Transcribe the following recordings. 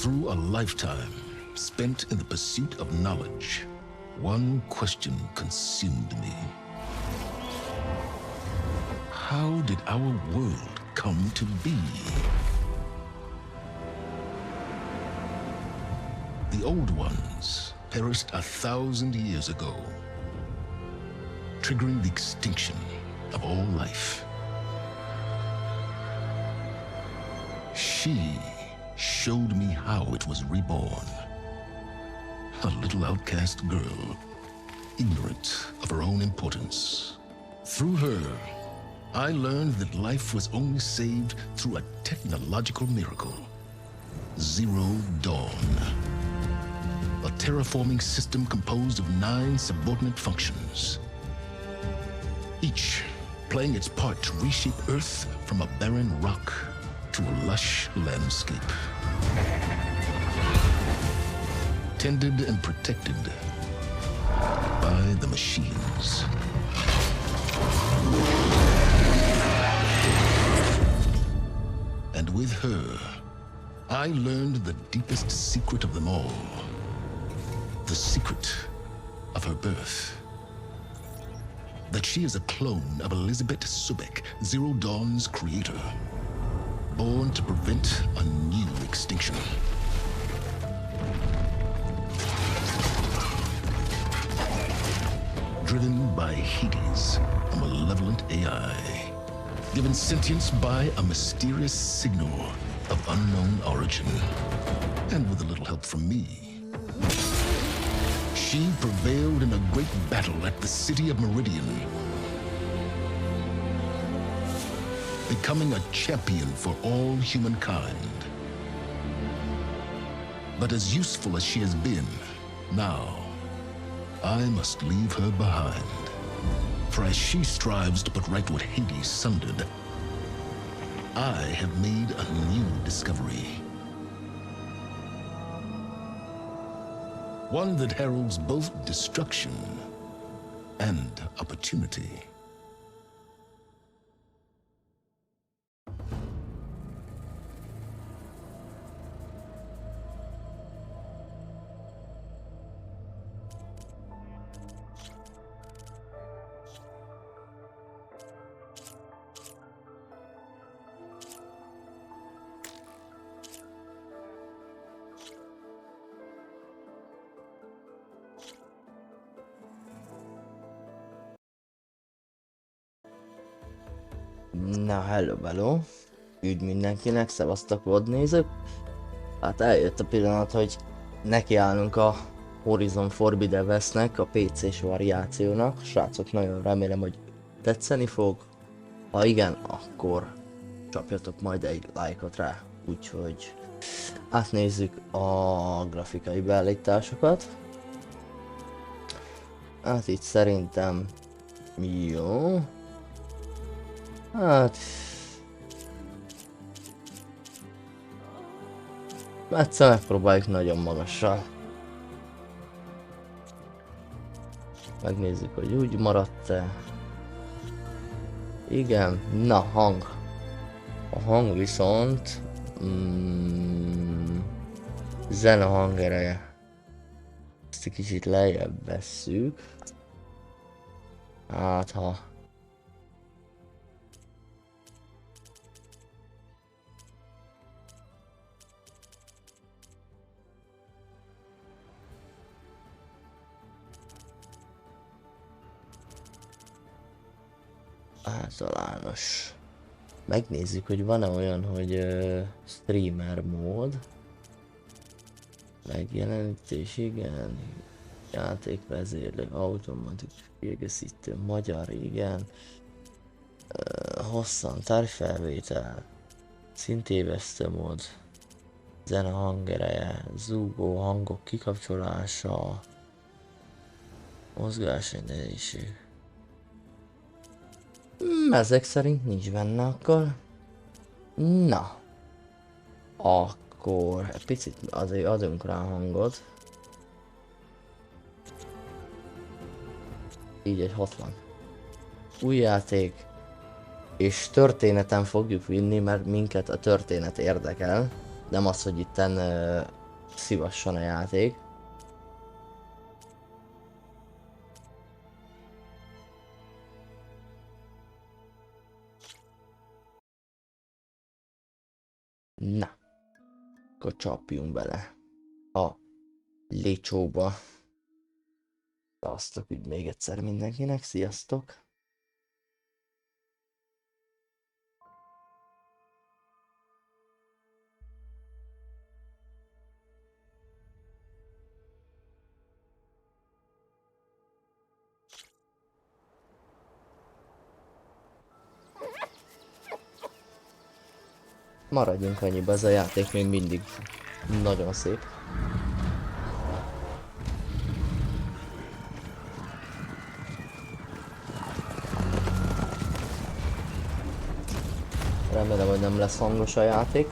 Through a lifetime spent in the pursuit of knowledge, one question consumed me. How did our world come to be? The old ones perished 1,000 years ago, triggering the extinction of all life. She showed me how it was reborn. A little outcast girl, ignorant of her own importance. Through her, I learned that life was only saved through a technological miracle. Zero Dawn. A terraforming system composed of 9 subordinate functions, each playing its part to reshape Earth from a barren rock to a lush landscape. Tended and protected by the machines. And with her, I learned the deepest secret of them all. The secret of her birth. That she is a clone of Elizabeth Subek, Zero Dawn's creator. Born to prevent a new extinction. Driven by Hades, a malevolent AI. Given sentience by a mysterious signal of unknown origin. And with a little help from me, she prevailed in a great battle at the city of Meridian, becoming a champion for all humankind. But as useful as she has been, now I must leave her behind. For as she strives to put right what Hades sundered, I have made a new discovery. One that heralds both destruction and opportunity. Na, hello. Üdv mindenkinek, szevasztok VOD-nézők. Hát eljött a pillanat, hogy nekiállunk a Horizon Forbidden Westnek, a PC-s variációnak. Srácok, nagyon remélem, hogy tetszeni fog. Ha igen, akkor csapjatok majd egy lájkot rá. Úgyhogy átnézzük a grafikai beállításokat. Hát itt szerintem jó. Hát... egyszer megpróbáljuk nagyon magassal. Megnézzük, hogy úgy maradt-e. Igen, na hang. A hang viszont... zene hangereje. Ezt egy kicsit lejjebb vesszük. Hát ha... általános. Megnézzük, hogy van-e olyan, hogy streamer mód. Megjelenítés, igen. Játékvezérlő, automatikus kiegészítő, magyar, igen. Hosszan, tárgyfelvétel. Szintévesztő mód. Zene hangereje, zúgó hangok kikapcsolása. Mozgásrendelésű. Ezek szerint nincs benne akkor. Na. Akkor egy picit azért adunk rá hangot. Így egy 60. Új játék. És történeten fogjuk vinni, mert minket a történet érdekel. Nem az, hogy itten szívasson a játék. Na, akkor csapjunk bele a lécsóba. Szevasztok úgy még egyszer mindenkinek, sziasztok! Maradjunk annyiba, ez a játék még mindig nagyon szép. Remélem, hogy nem lesz hangos a játék.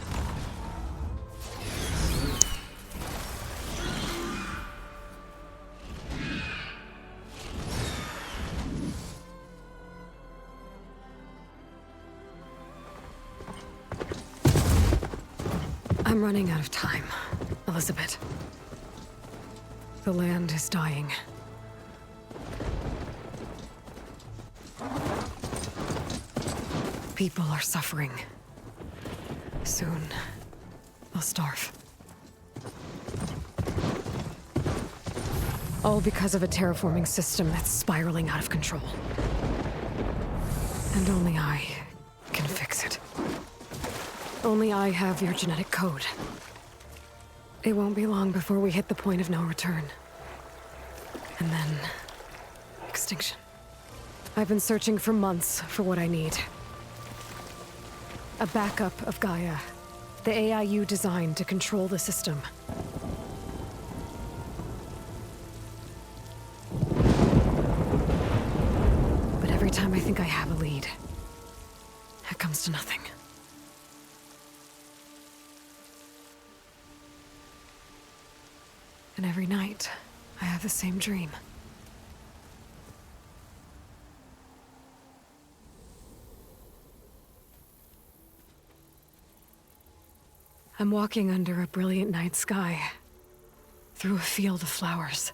I'm running out of time, Elizabeth. The land is dying. People are suffering. Soon, they'll starve. All because of a terraforming system that's spiraling out of control. And only I can fix it. Only I have your genetic code. It won't be long before we hit the point of no return. And then... extinction. I've been searching for months for what I need. A backup of Gaia. The AI you designed to control the system. But every time I think I have a lead, it comes to nothing. And every night, I have the same dream. I'm walking under a brilliant night sky, through a field of flowers.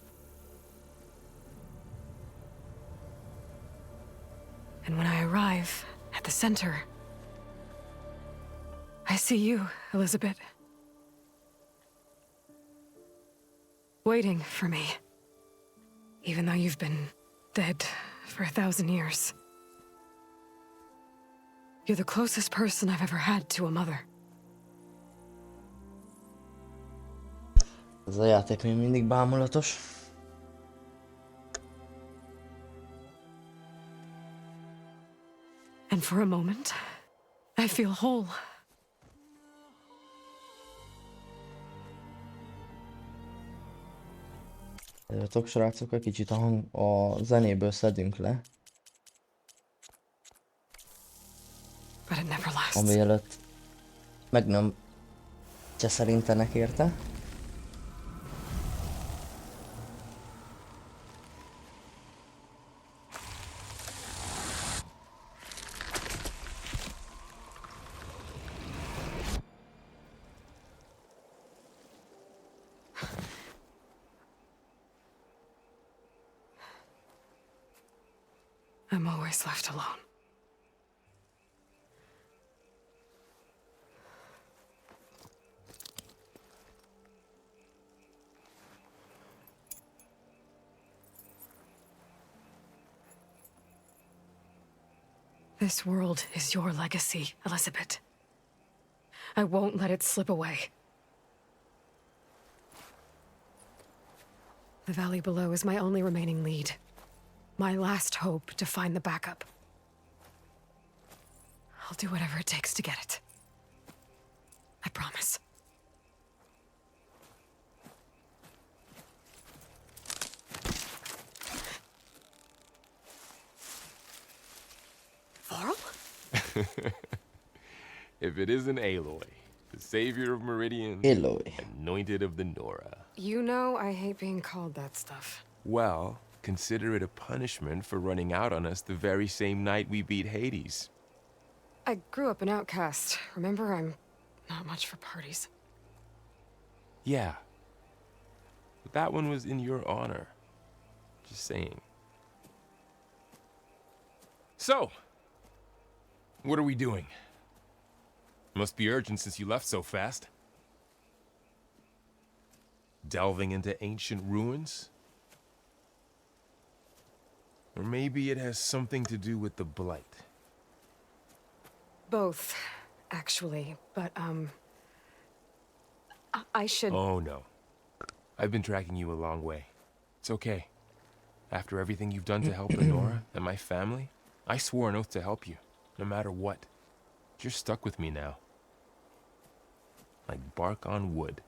And when I arrive at the center, I see you, Elizabeth. Waiting for me. Even though you've been dead for 1,000 years. You're the closest person I've ever had to a mother. Ez a játék még mindig bámulatos. And for a moment, I feel whole. Jöttök, srácok, egy kicsit a zenéből szedünk le. But it never lasts. Amielőtt meg nem cseszerintenek érte. I'm always left alone. This world is your legacy, Elizabeth. I won't let it slip away. The valley below is my only remaining lead. My last hope to find the backup. I'll do whatever it takes to get it. I promise. Varl? If it isn't Aloy, the savior of Meridian, Aloy. anointed of the Nora. You know I hate being called that stuff. Well, consider it a punishment for running out on us the very same night we beat Hades. I grew up an outcast. Remember, I'm not much for parties. Yeah, But that one was in your honor. Just saying. So, what are we doing? Must be urgent since you left so fast. Delving into ancient ruins? Or maybe it has something to do with the Blight. Both, actually. But, I should... Oh, no. I've been tracking you a long way. It's okay. After everything you've done to help Lenora and my family, I swore an oath to help you, no matter what. You're stuck with me now. Like bark on wood.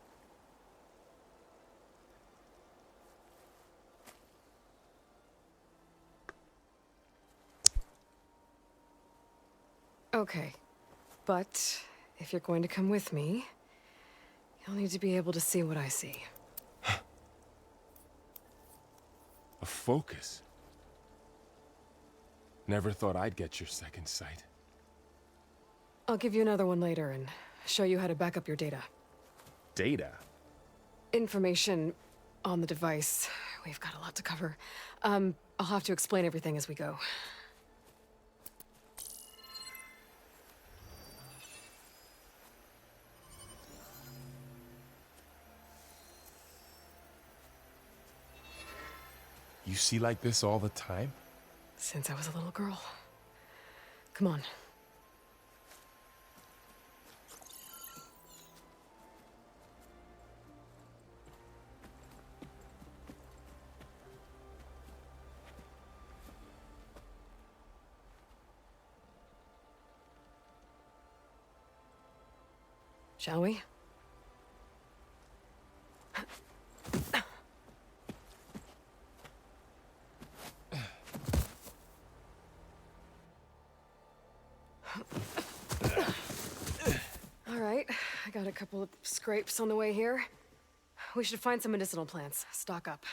Okay. But, if you're going to come with me, you'll need to be able to see what I see. A focus? Never thought I'd get your second sight. I'll give you another one later and show you how to back up your data. Data? Information on the device. We've got a lot to cover. I'll have to explain everything as we go. You see like this all the time? Since I was a little girl. Come on. Shall we? All right, I got a couple of scrapes on the way here. We should find some medicinal plants, stock up.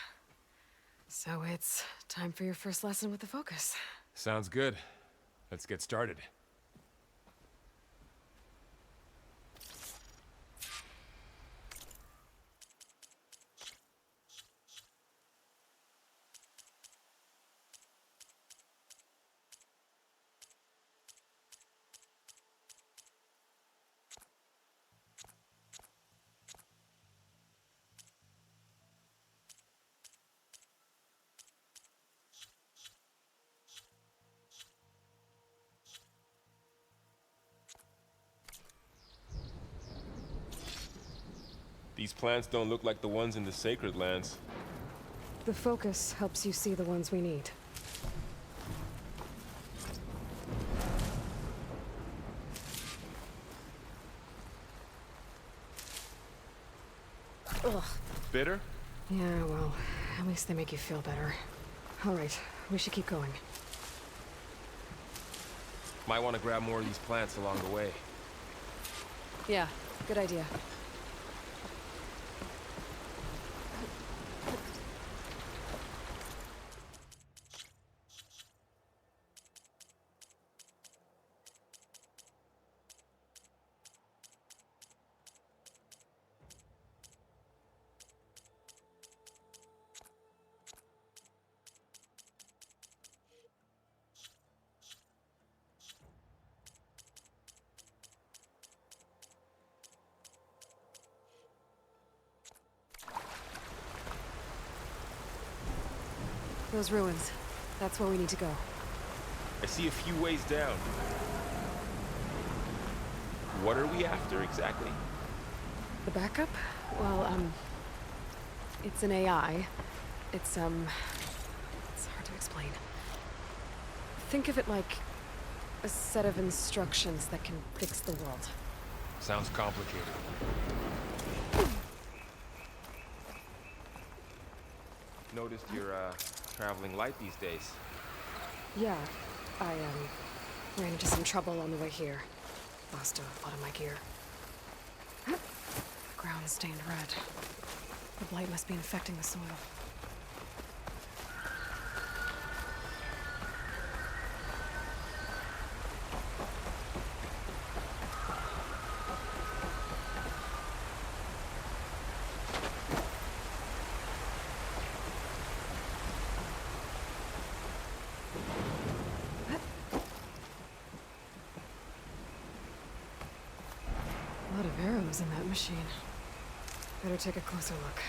So it's time for your first lesson with the focus. Sounds good. Let's get started. These plants don't look like the ones in the sacred lands. The focus helps you see the ones we need. Ugh. Bitter? Yeah, well, at least they make you feel better. All right, we should keep going. Might want to grab more of these plants along the way. Yeah, good idea. Those ruins. That's where we need to go. I see a few ways down. What are we after exactly? The backup? Well, it's an AI. It's hard to explain. Think of it like a set of instructions that can fix the world. Sounds complicated. Noticed you're, traveling light these days. Yeah, I, ran into some trouble on the way here. Lost a lot of my gear. The ground's stained red. The blight must be infecting the soil. lot of arrows in that machine. Better take a closer look.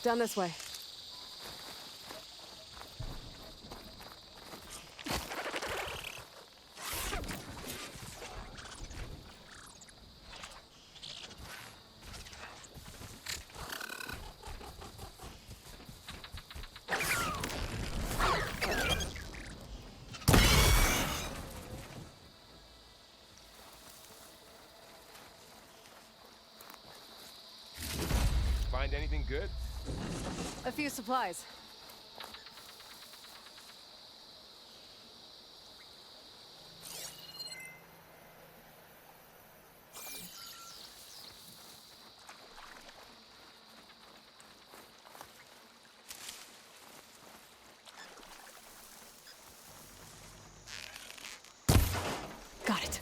Down this way. Find anything good? A few supplies. Got it.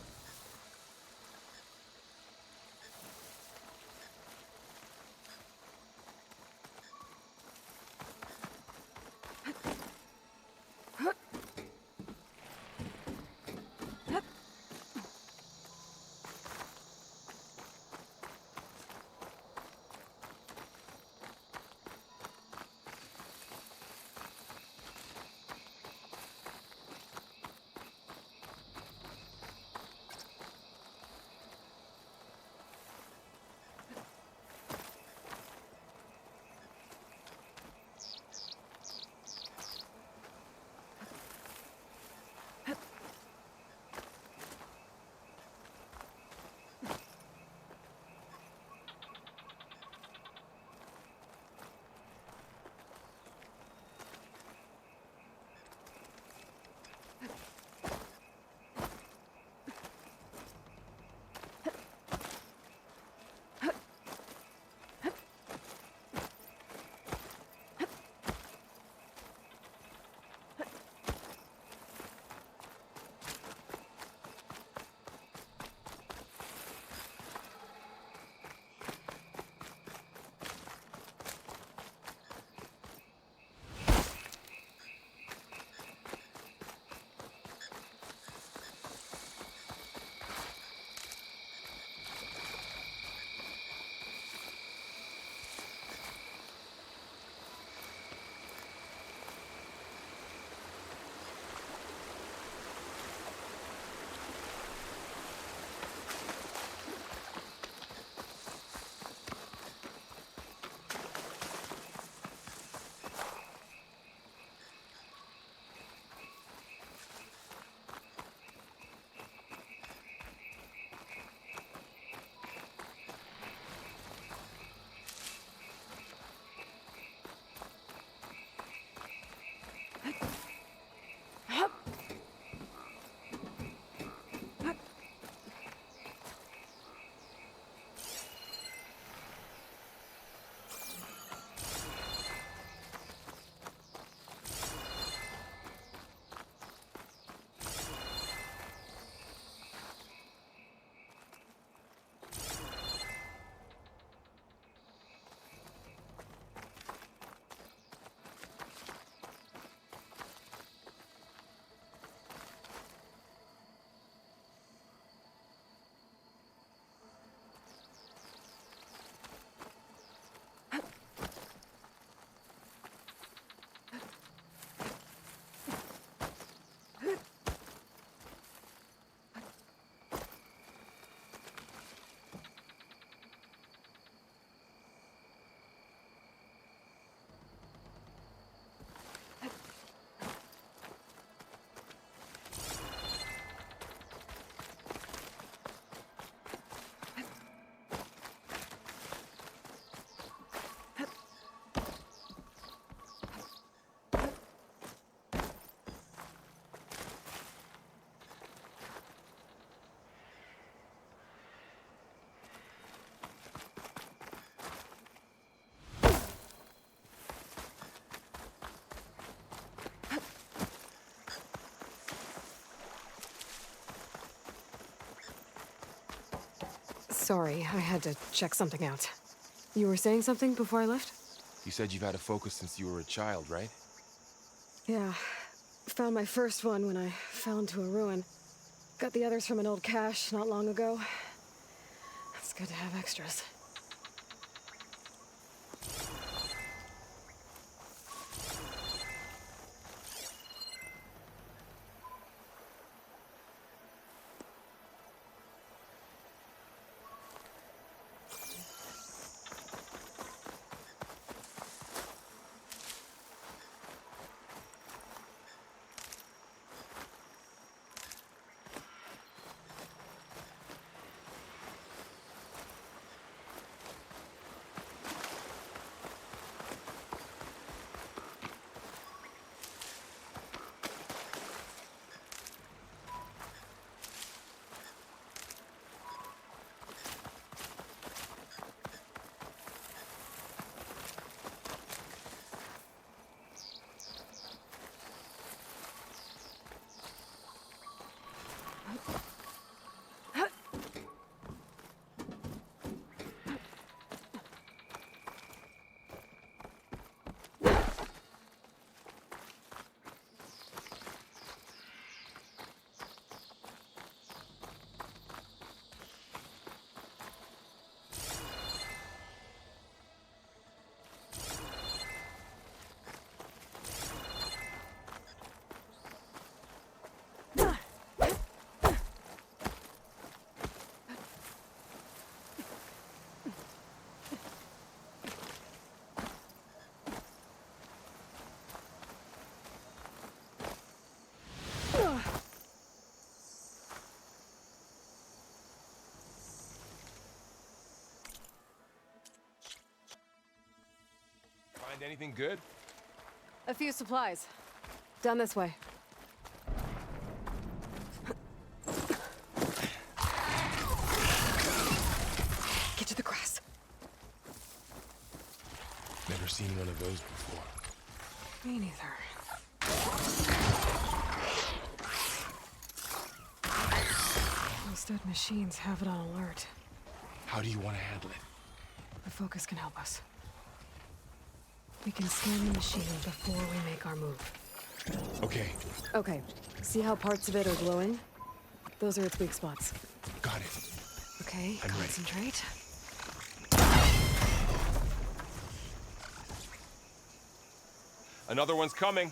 Sorry, I had to check something out. You were saying something before I left? You said you've had a focus since you were a child, right? Yeah. Found my first one when I fell into a ruin. Got the others from an old cache not long ago. It's good to have extras. Find anything good? A few supplies. Down this way. Get to the grass. Never seen one of those before. Me neither. Those dead machines have it on alert. How do you want to handle it? The focus can help us. We can scan the machine before we make our move. Okay, Okay, see how parts of it are glowing? Those are its weak spots. got it. Okay, I'm ready. concentrate. Another one's coming.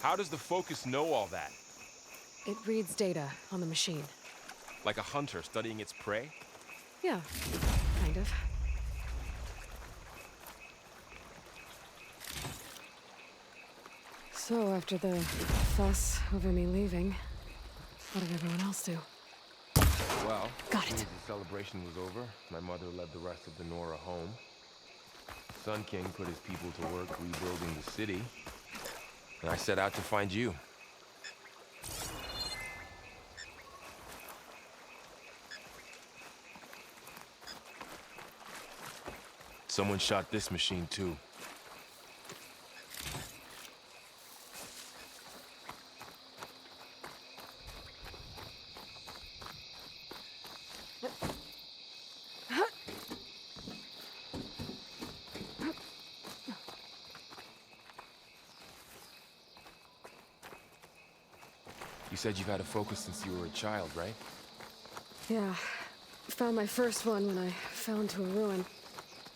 How does the focus know all that? It reads data on the machine. Like a hunter studying its prey? Yeah, kind of. So, after the fuss over me leaving, what did everyone else do? Well, Got as soon it. as the celebration was over, my mother led the rest of the Nora home. Sun King put his people to work rebuilding the city, and I set out to find you. Someone shot this machine too. You said you've had a focus since you were a child, right? Yeah, found my first one when I fell into a ruin.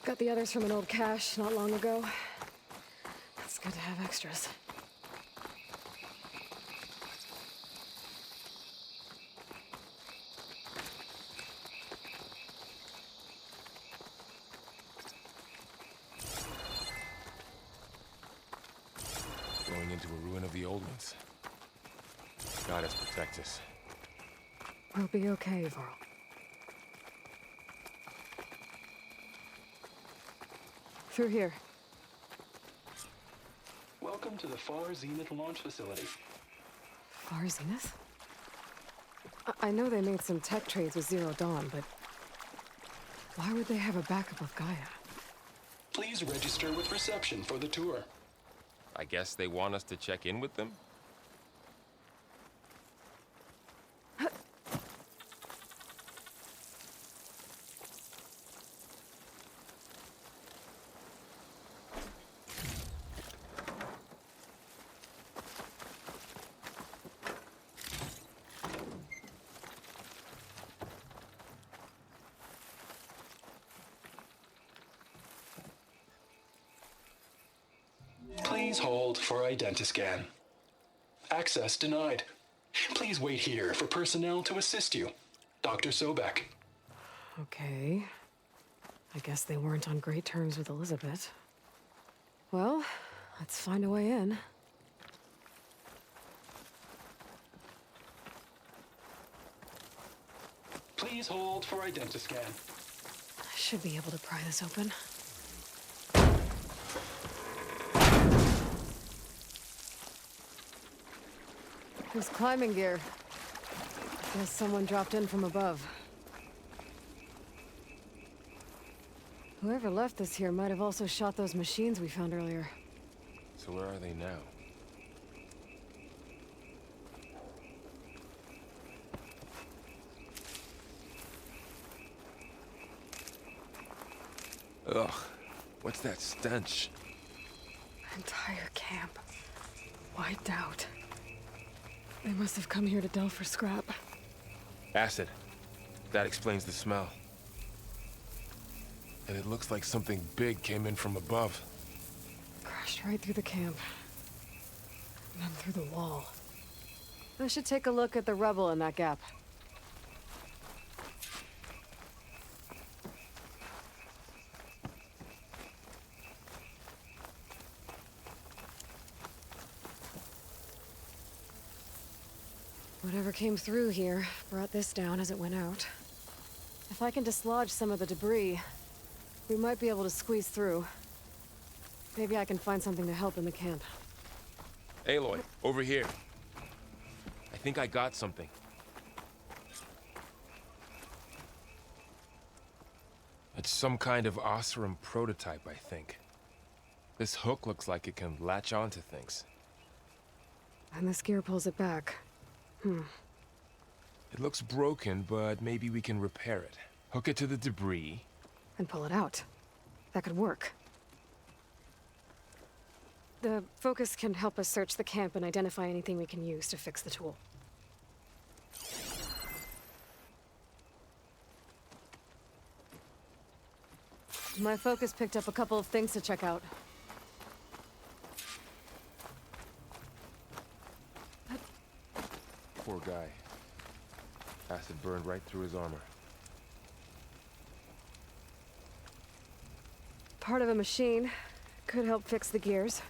Got the others from an old cache not long ago. It's good to have extras. Going into a ruin of the old ones. God has protect us. We'll be okay, Varl. Through here. Welcome to the Far Zenith launch facility. Far Zenith? I know they made some tech trades with Zero Dawn, but Why would they have a backup of Gaia? Please register with reception for the tour. I guess they want us to check in with them? Please hold for identiscan. Access denied. Please wait here for personnel to assist you. Dr. Sobek. Okay. I guess they weren't on great terms with Elizabeth. Well, let's find a way in. Please hold for identiscan. I should be able to pry this open. There's climbing gear. Guess someone dropped in from above. Whoever left this here might have also shot those machines we found earlier. So where are they now? Ugh, what's that stench? Entire camp. Wiped out. They must have come here to delve for scrap. Acid. That explains the smell. And it looks like something big came in from above. Crashed right through the camp. And then through the wall. I should take a look at the rubble in that gap. Whatever came through here brought this down as it went out. If I can dislodge some of the debris, we might be able to squeeze through. Maybe I can find something to help in the camp. Aloy, over here. I think I got something. It's some kind of Oseram prototype, I think. This hook looks like it can latch onto things. And this gear pulls it back. It looks broken, but maybe we can repair it. Hook it to the debris. And pull it out. That could work. The focus can help us search the camp and identify anything we can use to fix the tool. My focus picked up a couple of things to check out. Poor guy. Acid burned right through his armor. Part of a machine. Could help fix the gears.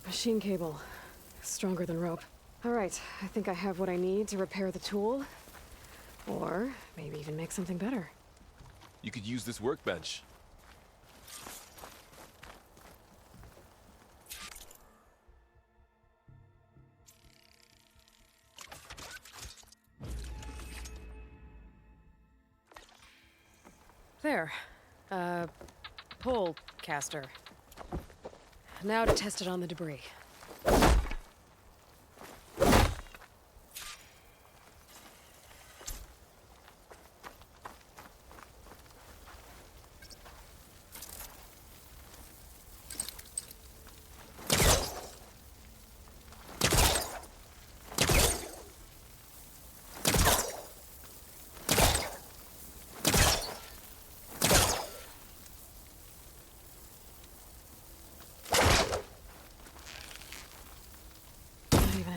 Machine cable. Stronger than rope. All right, I think I have what I need to repair the tool. Or maybe even make something better. You could use this workbench. There. Pole caster. Now to test it on the debris.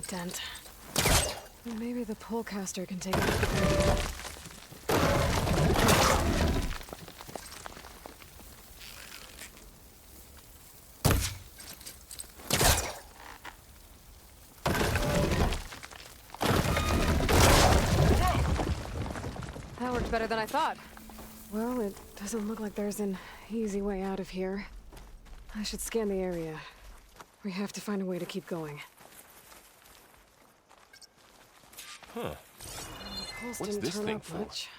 a dent. Maybe the polecaster can take it out the That worked better than I thought. Well, it doesn't look like there's an easy way out of here. I should scan the area. We have to find a way to keep going. Huh. The pulse What's didn't this turn thing up for? much.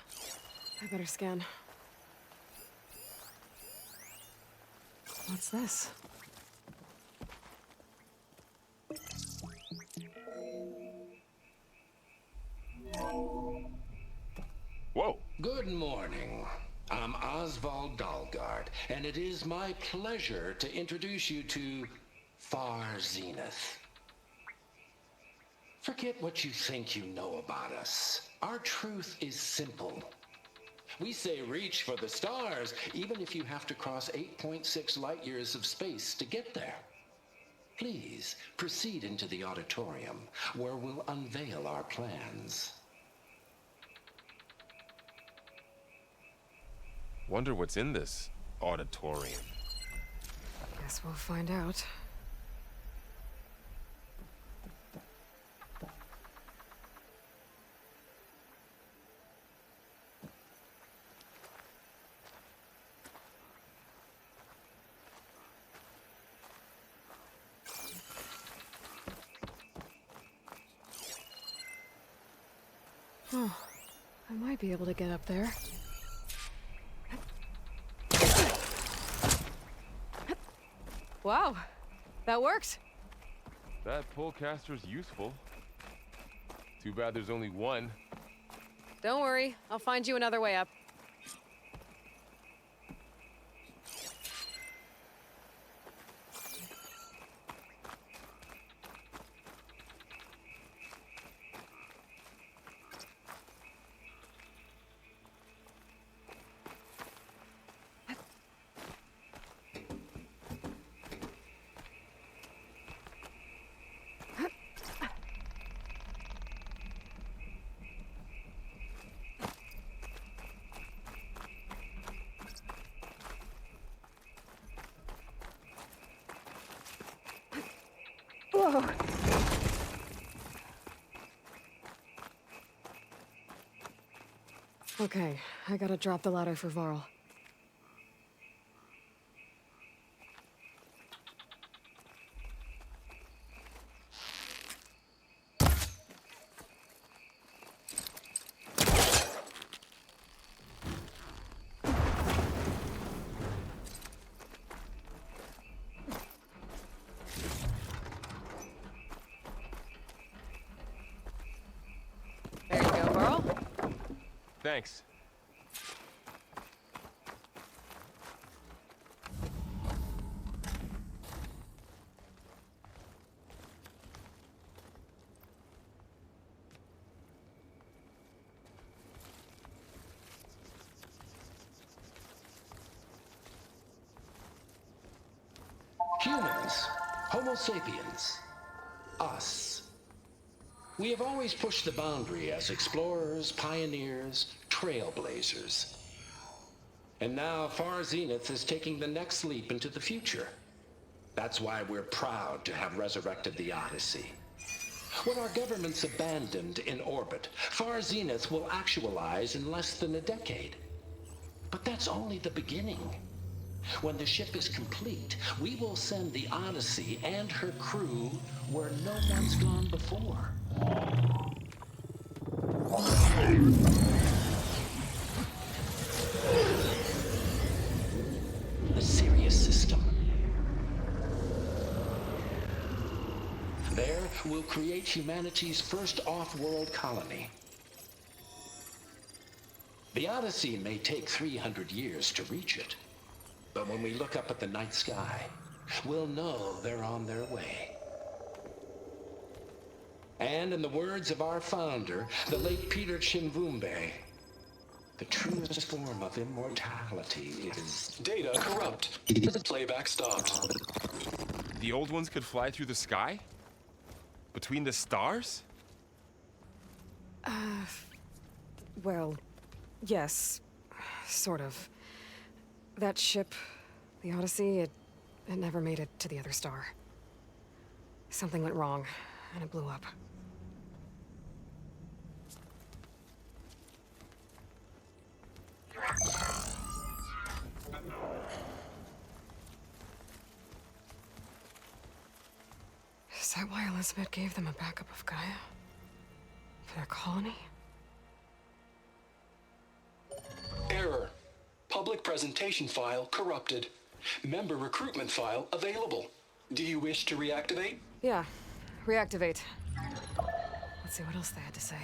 I better scan. What's this? Whoa! Good morning. I'm Oswald Dalgard, and it is my pleasure to introduce you to Far Zenith. Forget what you think you know about us. Our truth is simple. We say reach for the stars, even if you have to cross 8.6 light years of space to get there. Please proceed into the auditorium, where we'll unveil our plans. Wonder what's in this auditorium. Guess we'll find out. Oh, I might be able to get up there. Wow, that worked. That polecaster's useful. Too bad there's only one. Don't worry, I'll find you another way up. Whoa. Okay, I gotta drop the ladder for Varl. There you go, Varl. Thanks. Humans, Homo sapiens, us. We have always pushed the boundary as explorers, pioneers, trailblazers. And now Far Zenith is taking the next leap into the future. That's why we're proud to have resurrected the Odyssey. What our governments abandoned in orbit, Far Zenith will actualize in less than a decade. But that's only the beginning. When the ship is complete, we will send the Odyssey and her crew where no one's gone before. The Sirius system. There, we'll create humanity's first off-world colony. The Odyssey may take 300 years to reach it. But when we look up at the night sky, we'll know they're on their way. And in the words of our founder, the late Peter Chimvumbe, the truest form of immortality is... Data corrupt. Playback stopped. The old ones could fly through the sky? Between the stars? Well, yes. Sort of. That ship, the Odyssey, it never made it to the other star. Something went wrong, and it blew up. Is that why Elizabeth gave them a backup of Gaia? For their colony? Error. Public presentation file corrupted. Member recruitment file available. Do you wish to reactivate? Yeah. Reactivate. Let's see what else they had to say.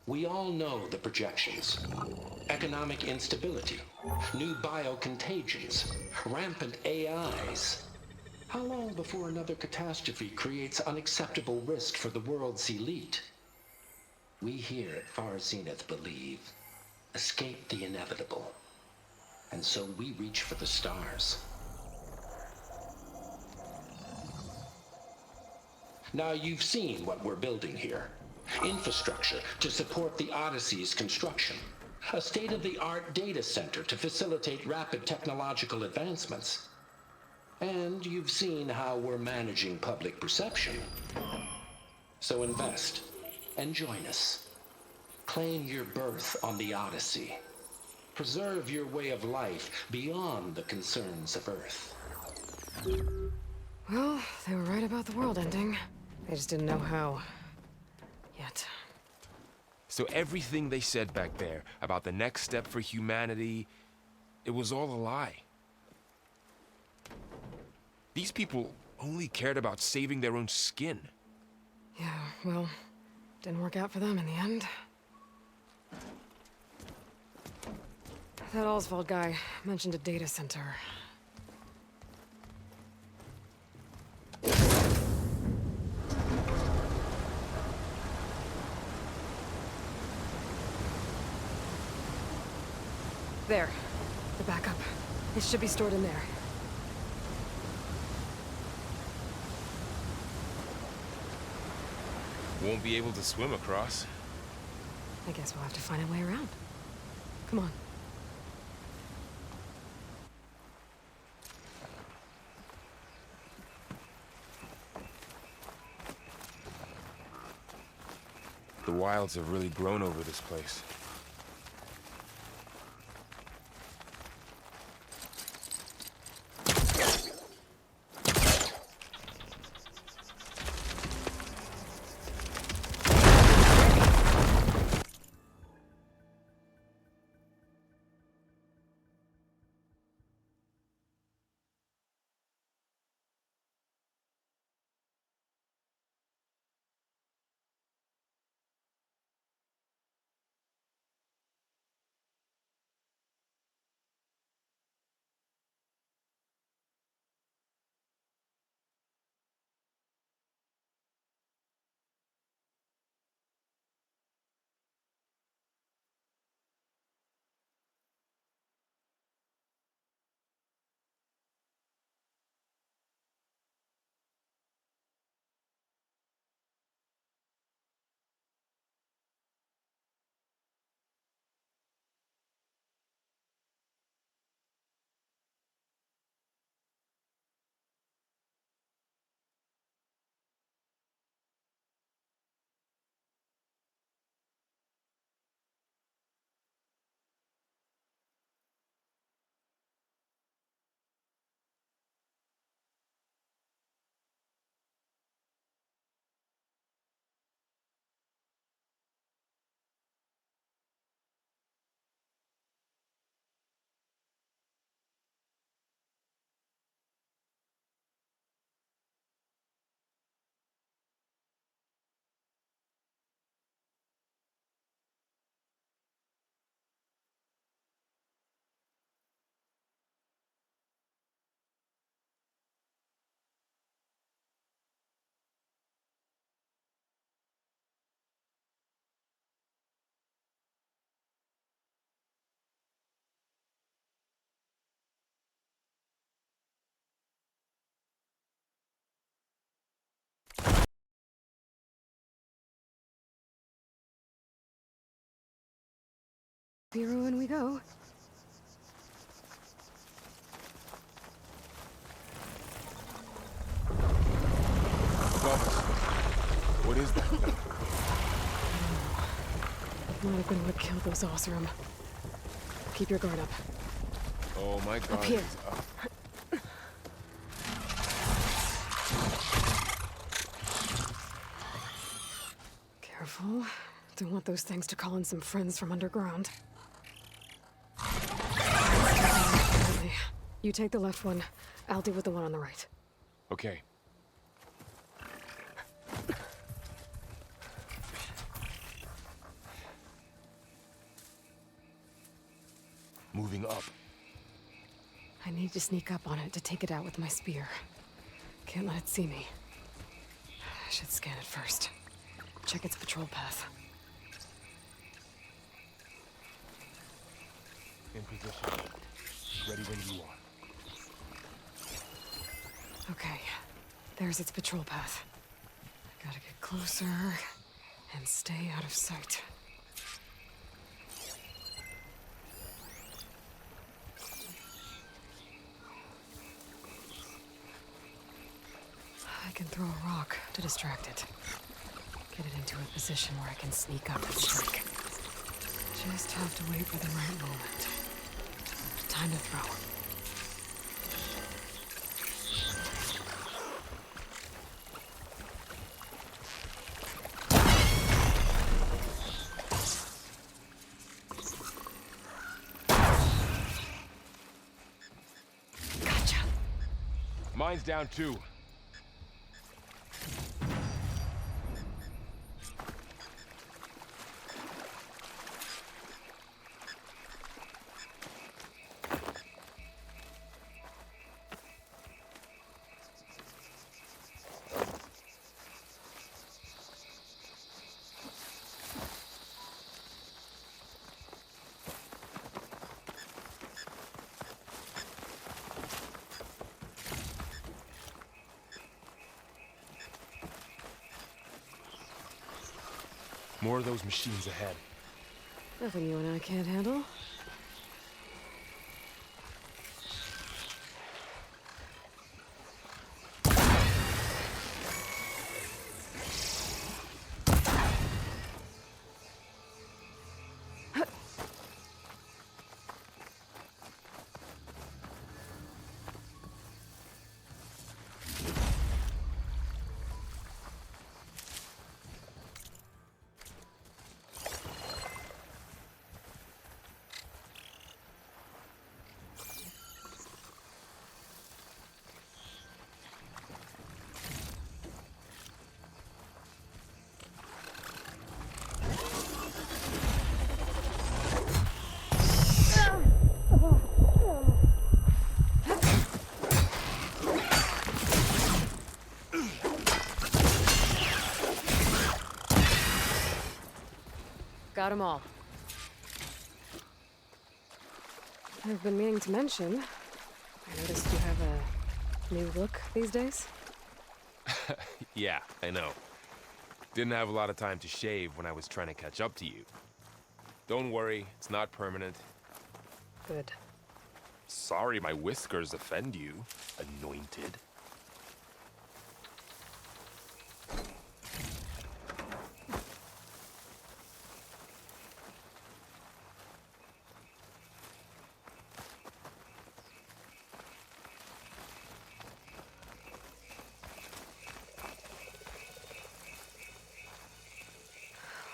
We all know the projections. Economic instability, new biocontagions, rampant AIs. How long before another catastrophe creates unacceptable risk for the world's elite? We here at Far Zenith believe, escape the inevitable. And so we reach for the stars. Now you've seen what we're building here. Infrastructure to support the Odyssey's construction. A state-of-the-art data center to facilitate rapid technological advancements. And you've seen how we're managing public perception. So invest and join us. Claim your berth on the Odyssey. Preserve your way of life beyond the concerns of Earth. Well, they were right about the world ending. They just didn't know how. Yet. So everything they said back there about the next step for humanity, it was all a lie. These people only cared about saving their own skin. Yeah, well, didn't work out for them in the end. That Oswald guy mentioned a data center. There. The backup. It should be stored in there. Won't be able to swim across. I guess we'll have to find a way around. Come on. The wilds have really grown over this place. Bureau in we go. Above us. What is that thing? Might have been what killed those Osram. Keep your guard up. Oh my god. here. It's up. Careful. Don't want those things to call in some friends from underground. You take the left one. I'll deal with the one on the right. Okay. Moving up. I need to sneak up on it to take it out with my spear. Can't let it see me. I should scan it first. Check its patrol path. In position. Ready when you are. Okay, there's its patrol path. I gotta get closer and stay out of sight. I can throw a rock to distract it. Get it into a position where I can sneak up and strike. Just have to wait for the right moment. Time to throw. Gotcha. Mine's down too. More of those machines ahead. Nothing you and I can't handle. Got 'em all. I've been meaning to mention, I noticed you have a new look these days. Yeah, I know. Didn't have a lot of time to shave when I was trying to catch up to you. Don't worry, it's not permanent. Good. Sorry my whiskers offend you, anointed.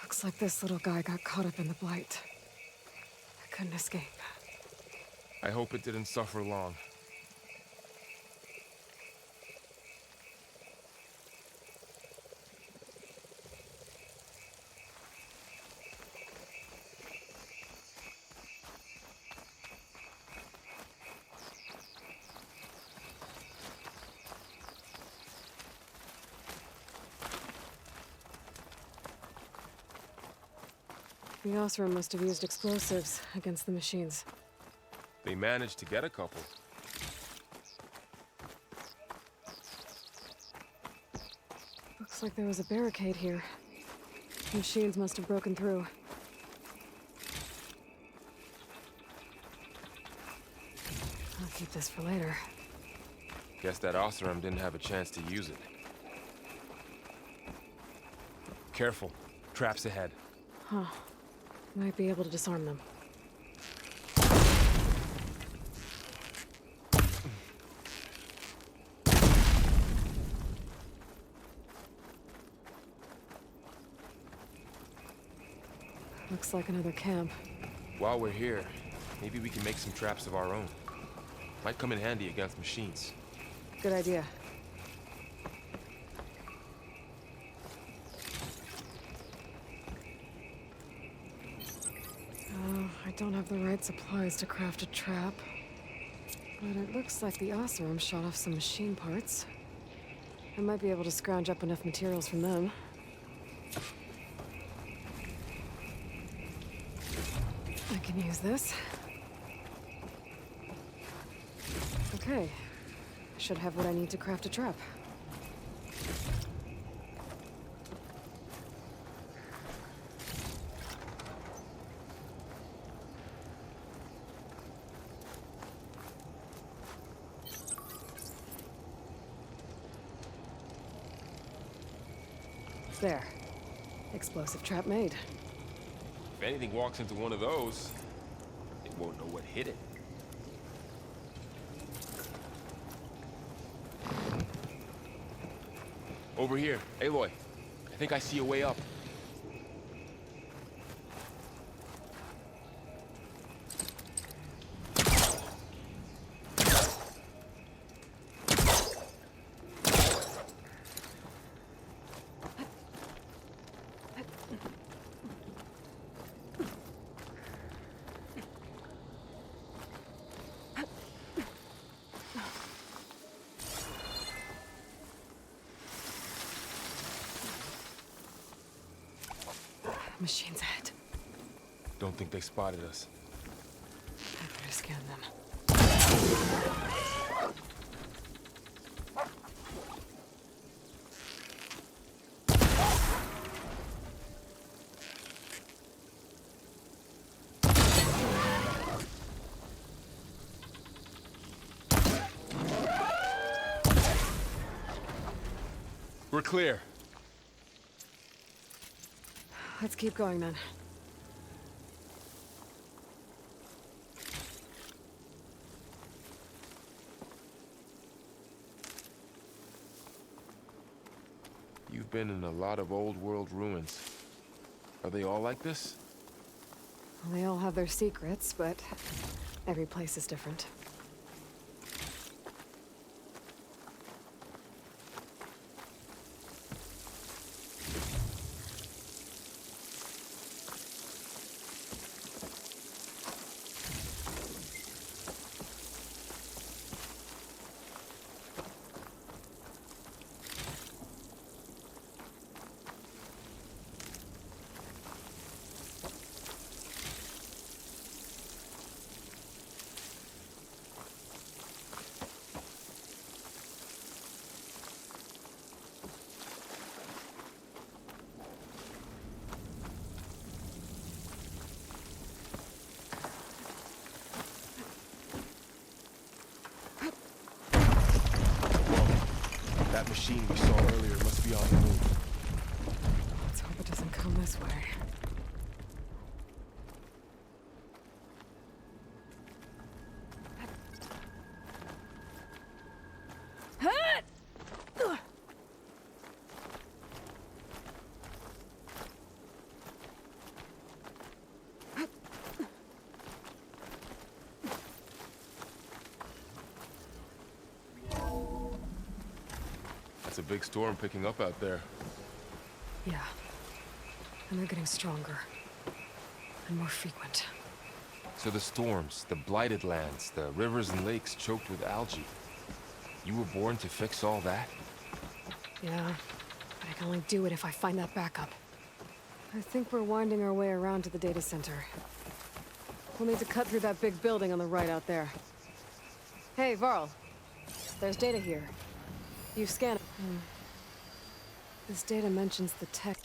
Looks like this little guy got caught up in the blight. I couldn't escape. I hope it didn't suffer long. The Osram must have used explosives against the machines. They managed to get a couple. Looks like there was a barricade here. Machines must have broken through. keep this for later. Guess that Oseram didn't have a chance to use it. Careful. Traps ahead. Huh. Might be able to disarm them. Looks like another camp. While we're here, maybe we can make some traps of our own. Might come in handy against machines. Good idea. I don't have the right supplies to craft a trap. But it looks like the Oseram shot off some machine parts. I might be able to scrounge up enough materials from them. I can use this. Okay. I should have what I need to craft a trap. There. Explosive trap made. If anything walks into one of those, it won't know what hit it. Over here, Aloy. I think I see a way up. Machines ahead. Don't think they spotted us. I better scan them. We're clear. Let's keep going then. You've been in a lot of old world ruins. Are they all like this? Well, they all have their secrets, but every place is different. That machine we saw earlier must be on the move. Let's hope it doesn't come this way. It's a big storm picking up out there. Yeah. And they're getting stronger. And more frequent. So the storms, the blighted lands, the rivers and lakes choked with algae. You were born to fix all that? Yeah. But I can only do it if I find that backup. I think we're winding our way around to the data center. We'll need to cut through that big building on the right out there. Hey, Varl. There's data here. You've scanned it. This data mentions the tech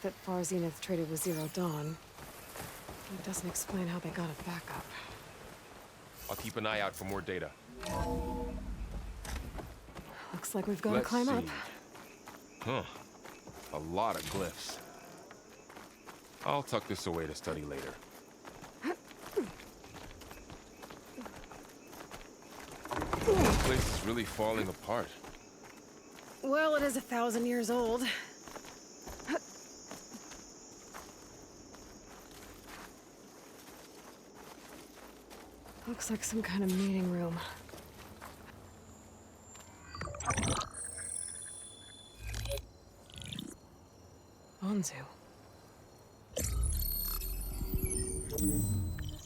that Far Zenith traded with Zero Dawn. It doesn't explain how they got it back up. I'll keep an eye out for more data. Looks like we've got to Let's climb up. see. Huh. A lot of glyphs. I'll tuck this away to study later. This place is really falling apart. Well, it is 1,000 years old. Looks like some kind of meeting room. Onzu.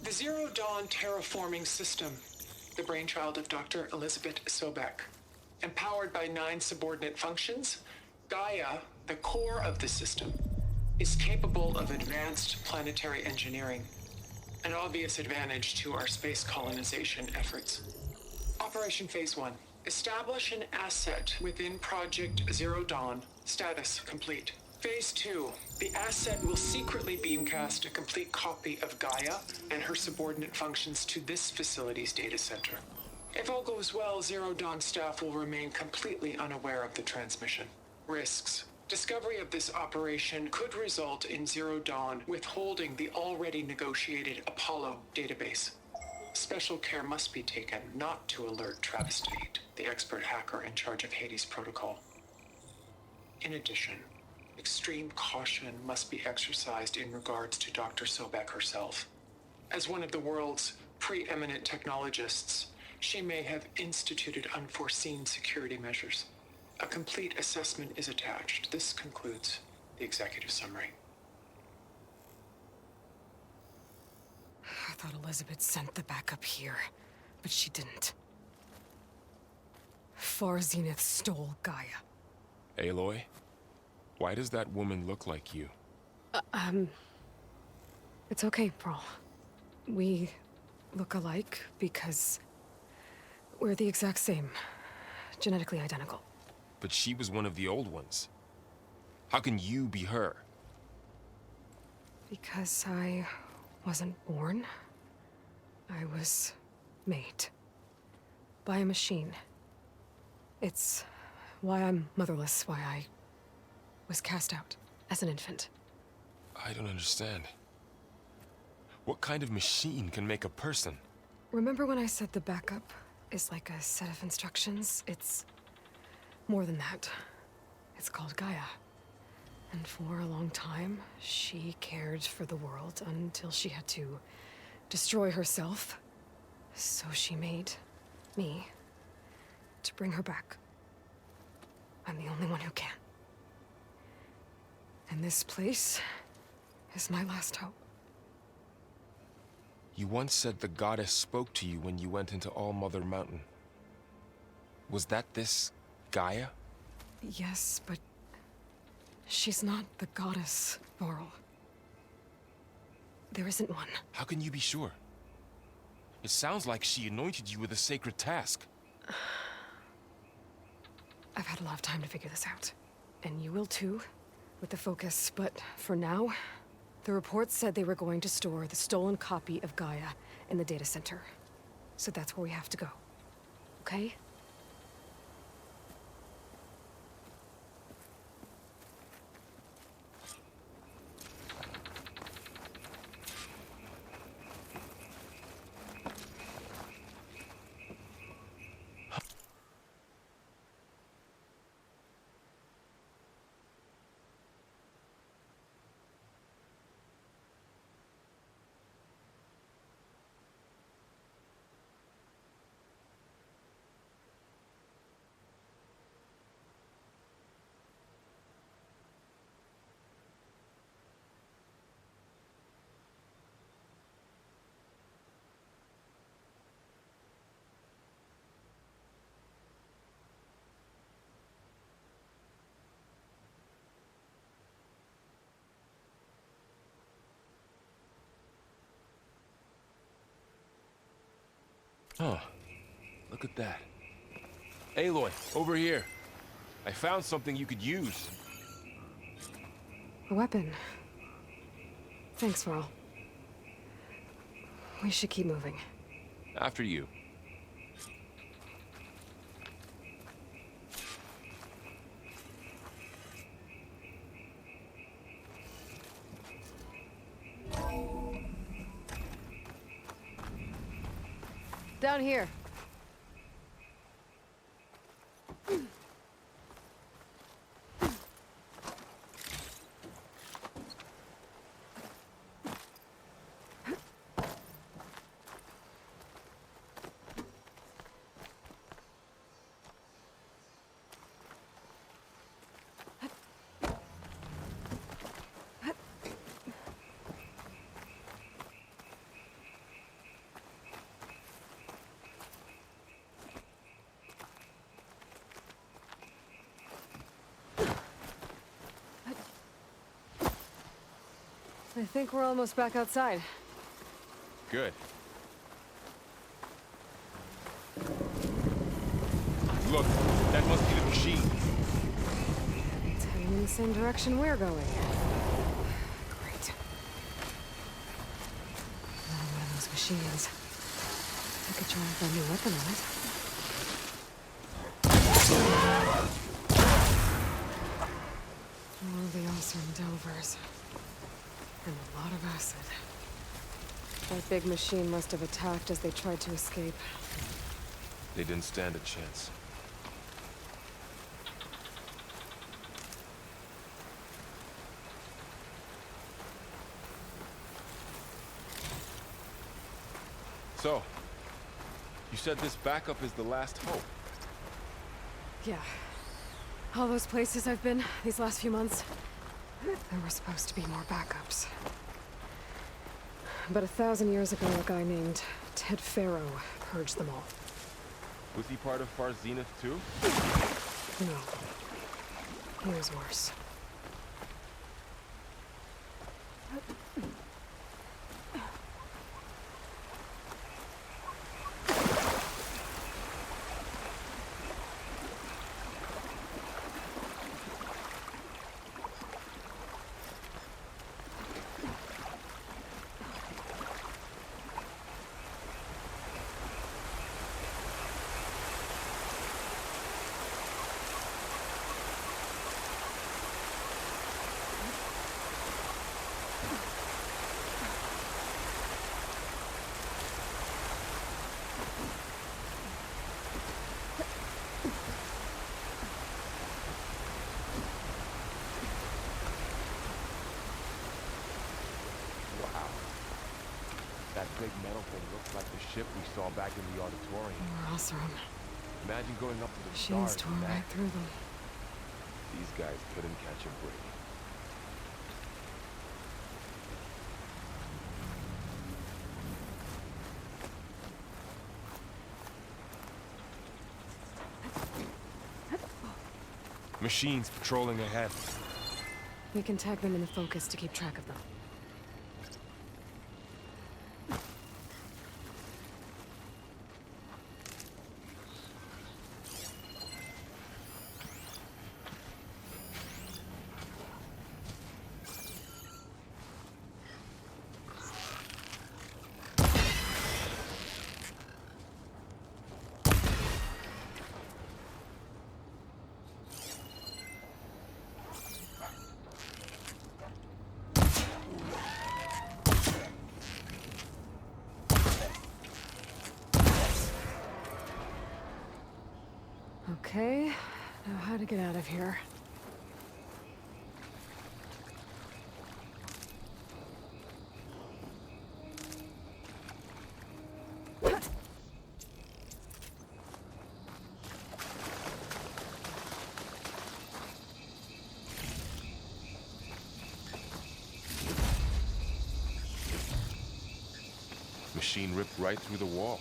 The Zero Dawn terraforming system, the brainchild of Dr. Elizabeth Sobek. Empowered by 9 subordinate functions, Gaia, the core of the system, is capable of advanced planetary engineering, an obvious advantage to our space colonization efforts. Operation Phase 1. Establish an asset within Project Zero Dawn. Status complete. Phase 2. The asset will secretly beamcast a complete copy of Gaia and her subordinate functions to this facility's data center. If all goes well, Zero Dawn staff will remain completely unaware of the transmission. Risks. Discovery of this operation could result in Zero Dawn withholding the already negotiated Apollo database. Special care must be taken not to alert Travis Tate, the expert hacker in charge of Hades Protocol. In addition, extreme caution must be exercised in regards to Dr. Sobek herself. As one of the world's preeminent technologists, she may have instituted unforeseen security measures. A complete assessment is attached. This concludes the executive summary. I thought Elizabeth sent the backup here, but she didn't. Far Zenith stole Gaia. Aloy? Why does that woman look like you? It's okay, Pearl. We look alike because we're the exact same. Genetically identical. But she was one of the old ones. How can you be her? Because I wasn't born. I was made. By a machine. It's why I'm motherless, why I was cast out as an infant. I don't understand. What kind of machine can make a person? Remember when I said the backup is like a set of instructions? It's more than that. It's called Gaia. And for a long time, she cared for the world until she had to destroy herself. So she made me to bring her back. I'm the only one who can. And this place is my last hope. You once said the goddess spoke to you when you went into All-Mother Mountain. Was that this Gaia? Yes, but she's not the goddess, Varl. There isn't one. How can you be sure? It sounds like she anointed you with a sacred task. I've had a lot of time to figure this out. And you will too, with the focus. But for now, the reports said they were going to store the stolen copy of Gaia in the data center. So that's where we have to go. Okay? Huh. Look at that. Aloy, over here. I found something you could use. A weapon. Thanks, Varl. We should keep moving. After you. Down here. I think we're almost back outside. Good. Look, that must be the machine. It's heading in the same direction we're going. Great. Another one of those machines. I could try a new weapon on it. More of the awesome Delvers. And a lot of acid. That big machine must have attacked as they tried to escape. They didn't stand a chance. So, you said this backup is the last hope. Yeah. All those places I've been these last few months, there were supposed to be more backups. But 1,000 years ago, a guy named Ted Faro purged them all. Was he part of Far Zenith too? No. He was worse. That big metal thing looks like the ship we saw back in the auditorium. More awesome. Imagine going up to the Machines stars tore and that. right through them. These guys couldn't catch a break. Machines patrolling ahead. We can tag them in the focus to keep track of them. Okay, now how to get out of here. Machine ripped right through the wall.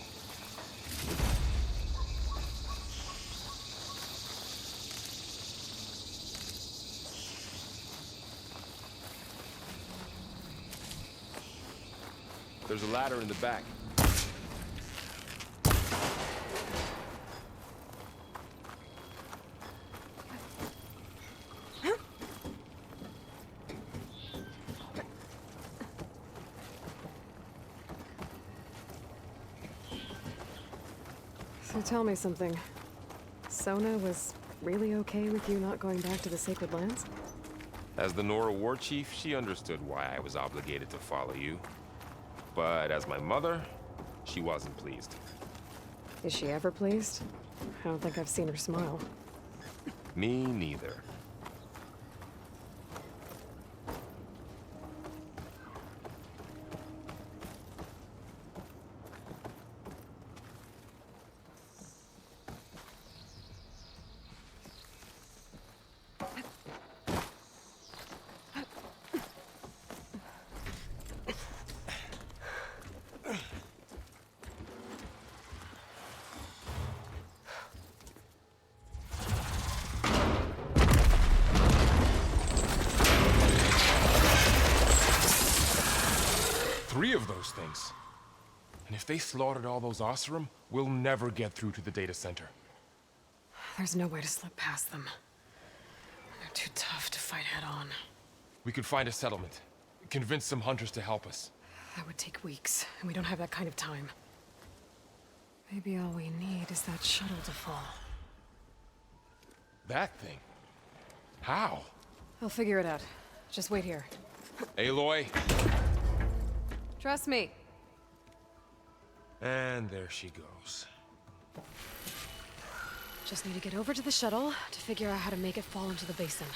There's a ladder in the back. So tell me something. Sona was really okay with you not going back to the Sacred Lands? As the Nora war chief, she understood why I was obligated to follow you. But as my mother, she wasn't pleased. Is she ever pleased? I don't think I've seen her smile. Me neither. Three of those things. And if they slaughtered all those Oseram, we'll never get through to the data center. There's no way to slip past them. They're too tough to fight head on. We could find a settlement. Convince some hunters to help us. That would take weeks, and we don't have that kind of time. Maybe all we need is that shuttle to fall. That thing? How? I'll figure it out. Just wait here. Aloy. Trust me. And there she goes. Just need to get over to the shuttle to figure out how to make it fall into the basin.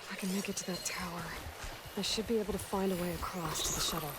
If I can make it to that tower, I should be able to find a way across to the shuttle.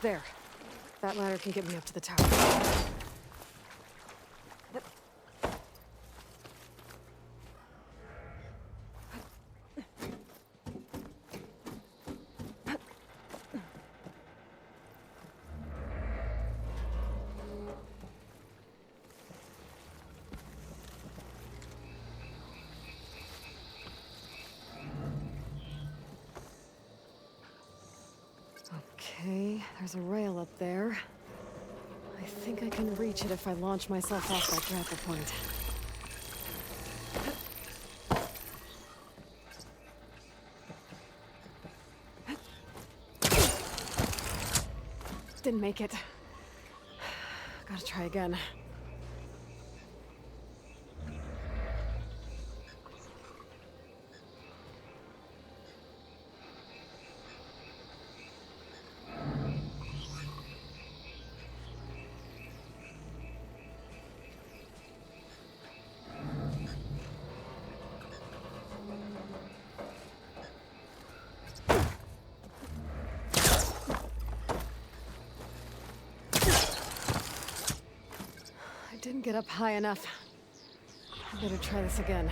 There. That ladder can get me up to the tower. Okay, there's a rail up there. I think I can reach it if I launch myself off that grapple point. Didn't make it. Gotta try again. didn't get up high enough. I better try this again.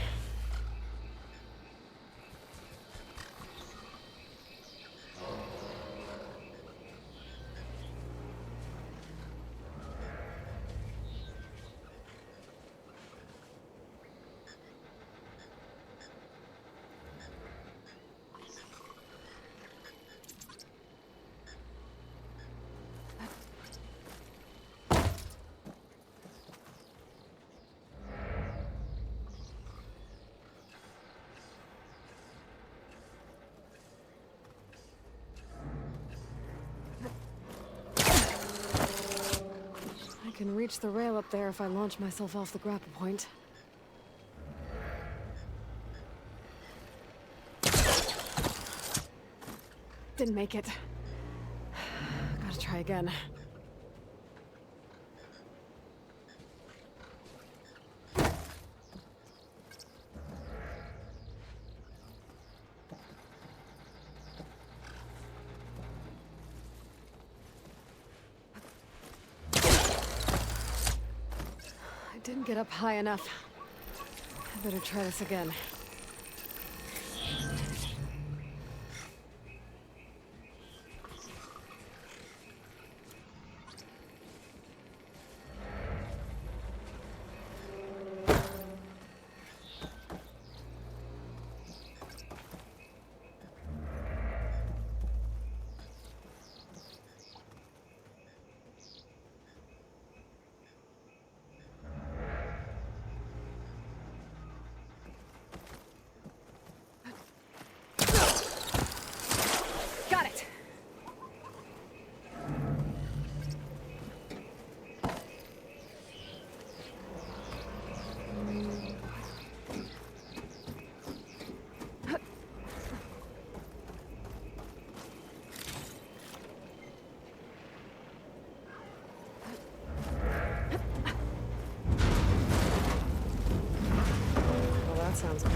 I can reach the rail up there if I launch myself off the grapple point. Didn't make it. Gotta try again. Didn't get up high enough. I better try this again. Got it! Well, that sounds good.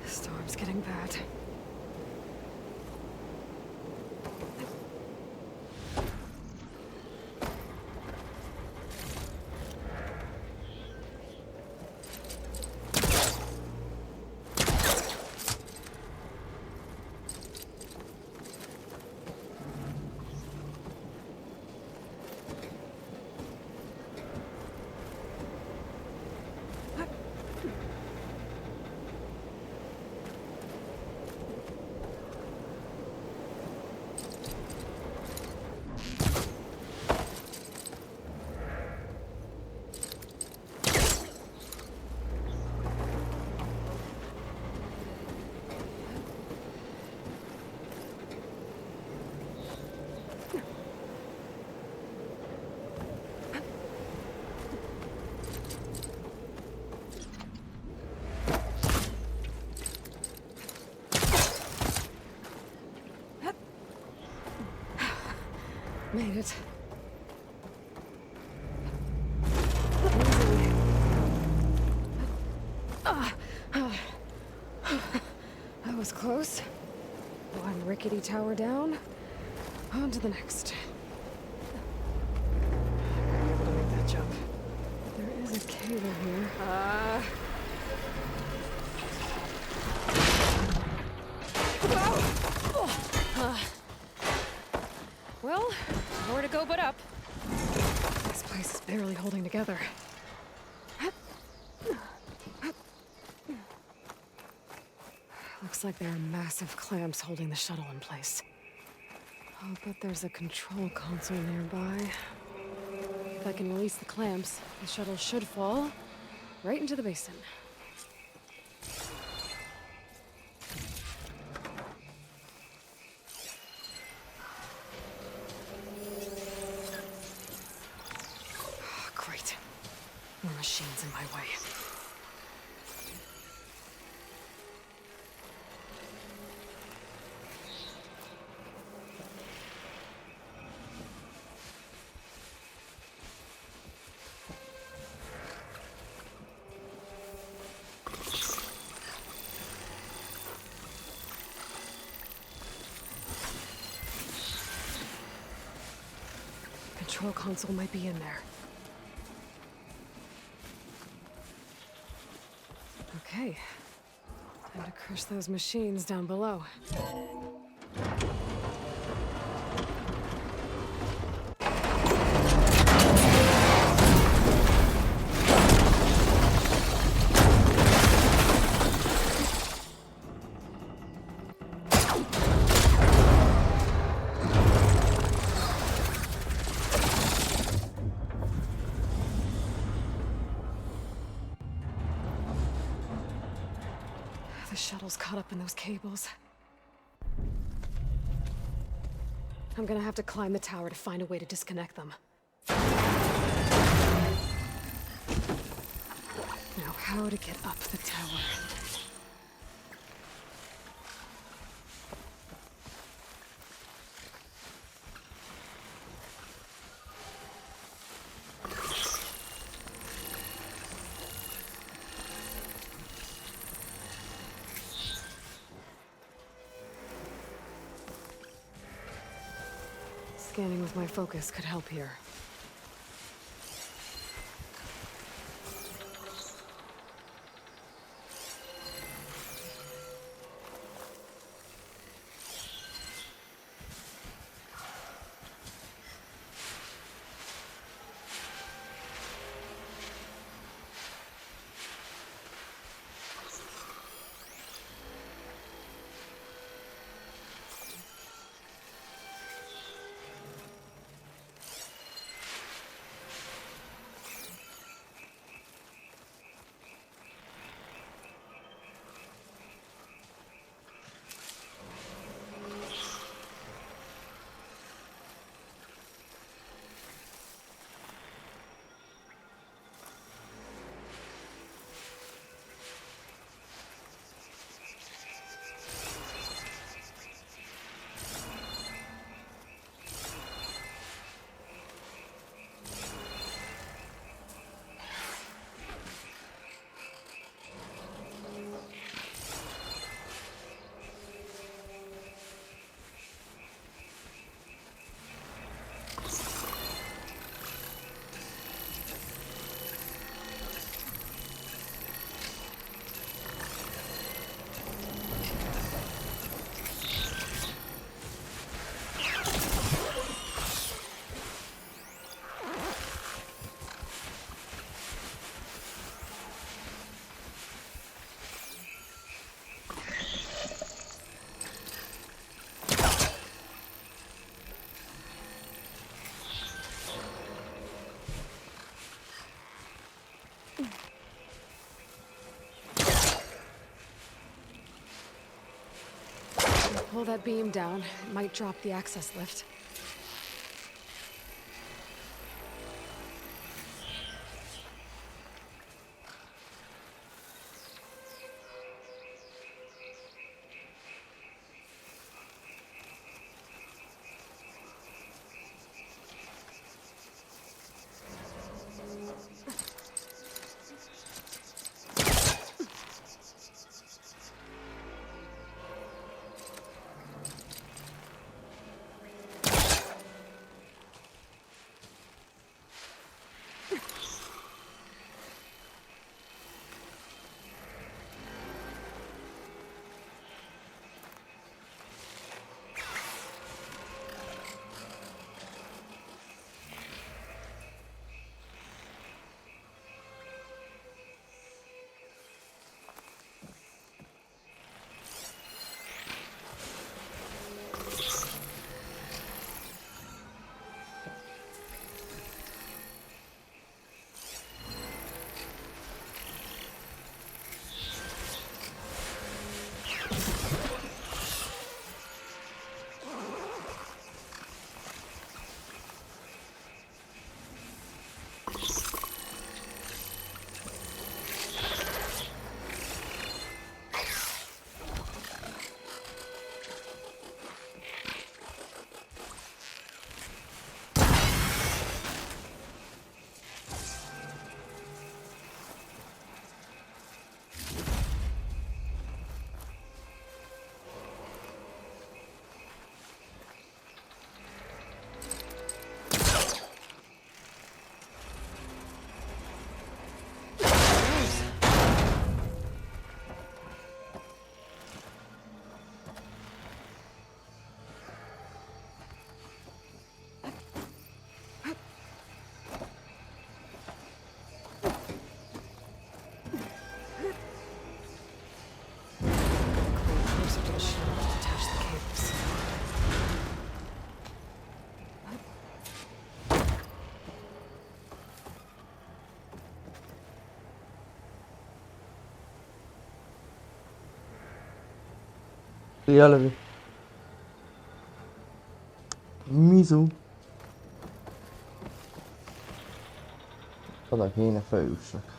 The storm's getting bad. Made it. Easy. That was close. One rickety tower down. On to the next. Gotta be able to make that jump. There is a cable here. Well, nowhere to go but up. This place is barely holding together. Looks like there are massive clamps holding the shuttle in place. I'll bet there's a control console nearby. If I can release the clamps, the shuttle should fall right into the basin. Great. More machines in my way. control console might be in there. Okay. Time to crush those machines down below. The shuttle's caught up in those cables. I'm gonna have to climb the tower to find a way to disconnect them. Now, how to get up the tower? Scanning with my focus could help here. Pull that beam down. It might drop the access lift. Jelövi. Mizu. Oda kéne főüssek.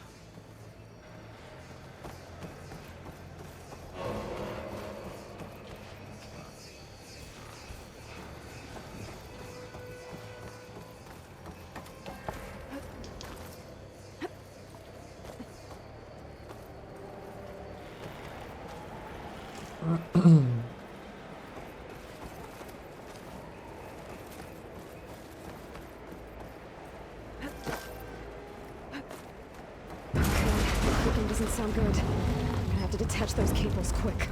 Clicking doesn't sound good. I'm gonna have to detach those cables quick.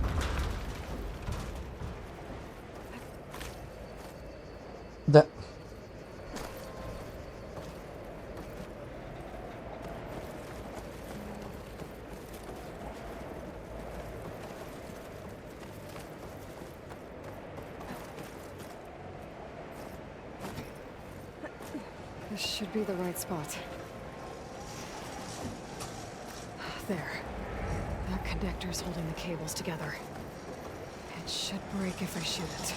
De... This should be the right spot. There. That connector's holding the cables together. It should break if I shoot it.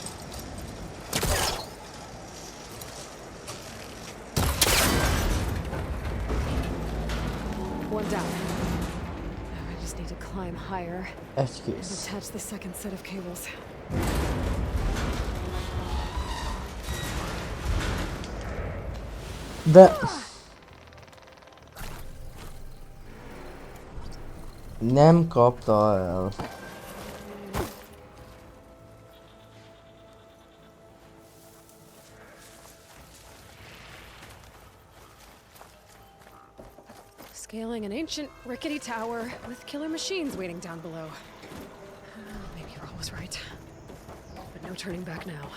One down. Now I just need to climb higher and Egy-kész. attach the second set of cables. De... Nem kapta el. Scaling an ancient, rickety tower with killer machines waiting down below. Maybe Roll was right. But no turning back now.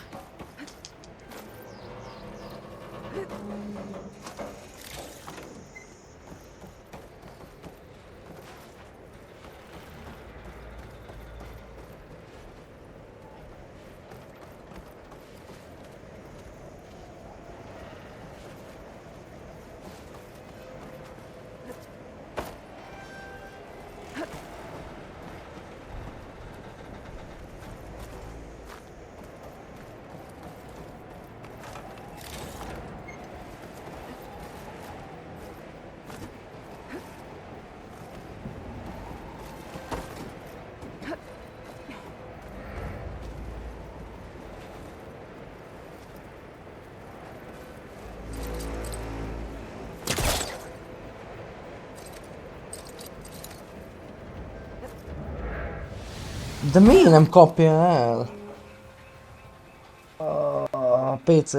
De miért nem kapja el? A PC.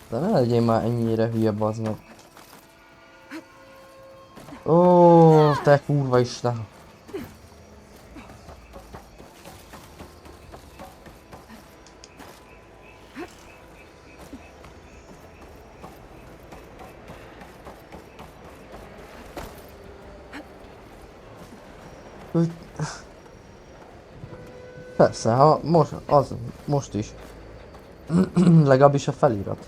De ne legyél már ennyire hülye, bazd meg. Ó, te kurva isten. Persze, ha most is. Legalábbis a felirat.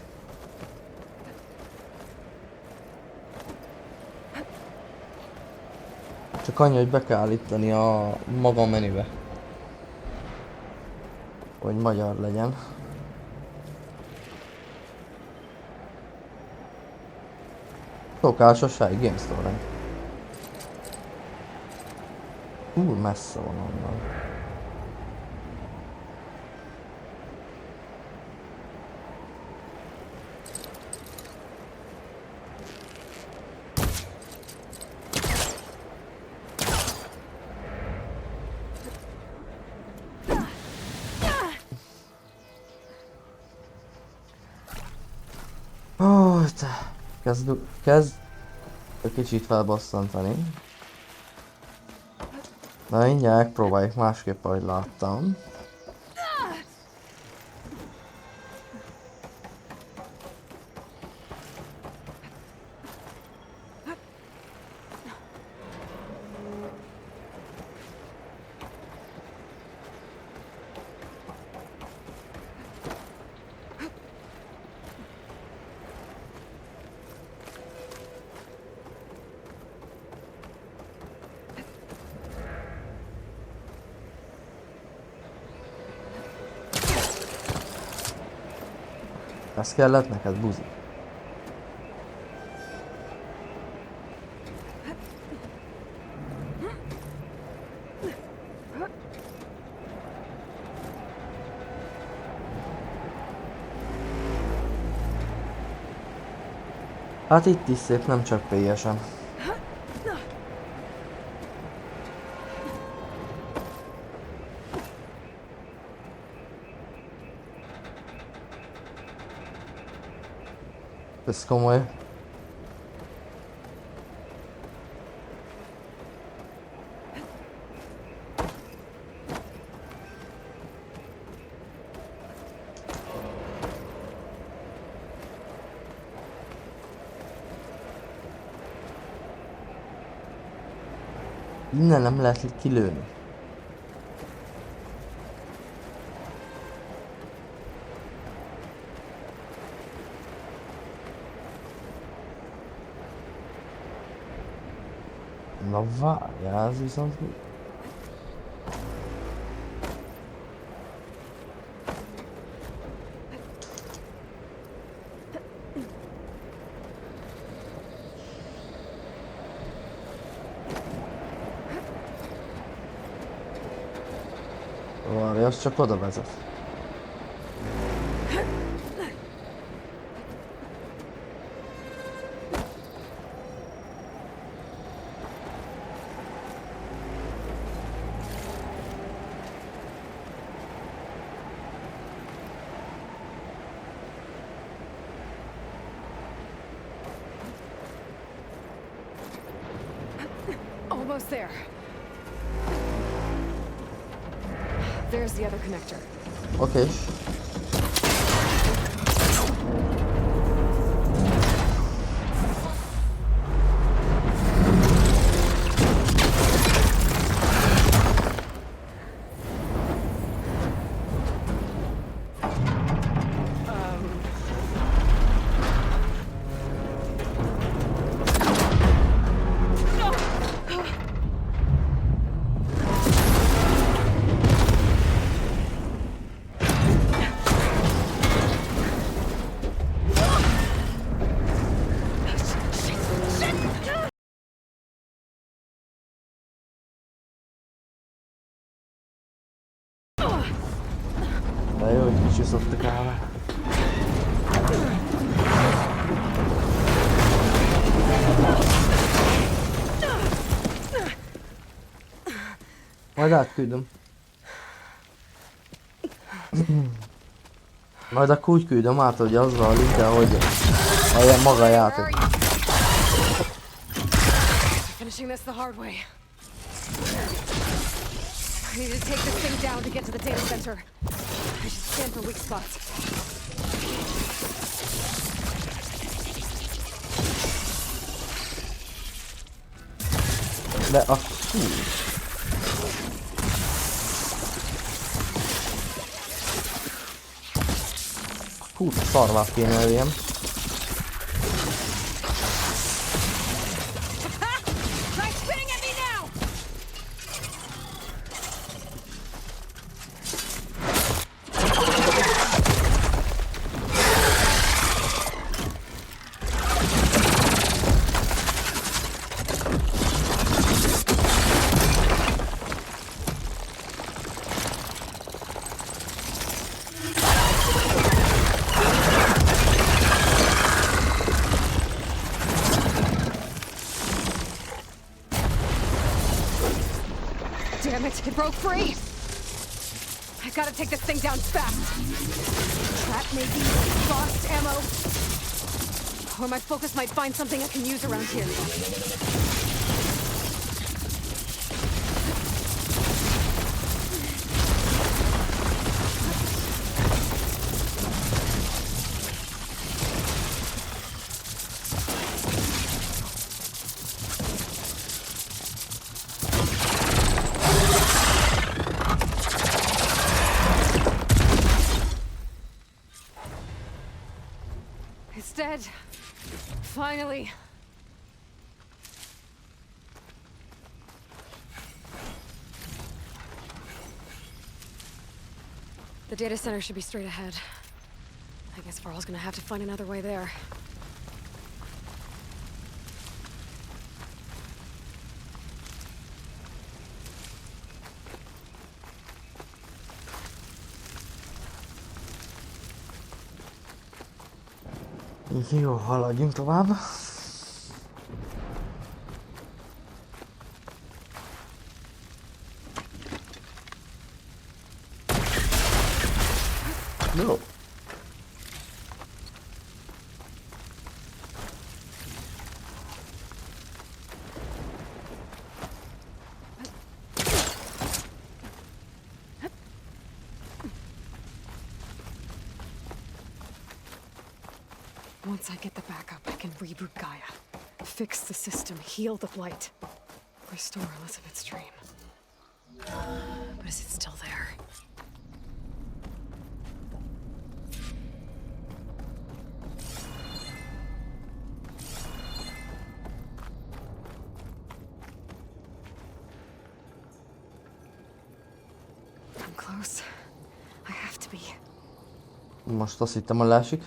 Csak annyi, hogy be kell állítani a maga menübe. Hogy magyar legyen. Szokásosság, Game Store-en. Messze van onnan. Ó, te. Kezd egy kicsit felbasszantani. Na mindjárt próbáljuk másképp, ahogy láttam. Ez kellett neked, buzi? Hát itt is szép, nem csak PS-en. Ez komoly. Innen nem lehet kilőni. Na várjál, ez viszont mi? Várj, az csak oda vezet. Almost there. There's the other connector. Oké. De jó, hogy kicsúszott a kávé. Majd átküldöm. Majd akkor úgy küldöm át, hogy azzal a linkkel, hogy a maga a játék. Finishing this the hard way. I need to take this thing down to get to the data center. I should scan for weak spots. De a kurva szarvát kéne elérjem. Try spitting at me now! Damn it, it broke free! I gotta take this thing down fast. Trap maybe, lost ammo. Or my focus might find something I can use around here. It's dead. Finally. The data center should be straight ahead. I guess Varl's gonna have to find another way there. Jó, haladjunk tovább. Jó. Once I get the backup, I can reboot Gaia. Fix the system, heal the blight. Restore Elizabeth's dream. But is it still there? I'm close. I have to be. Most azt hittem, hogy lásik.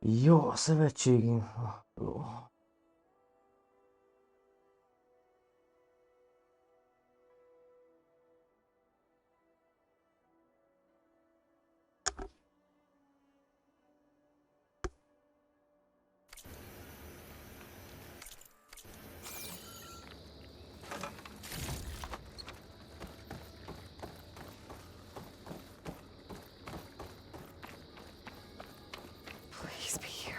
Jó, a szövetségünk. Jó. Please be here.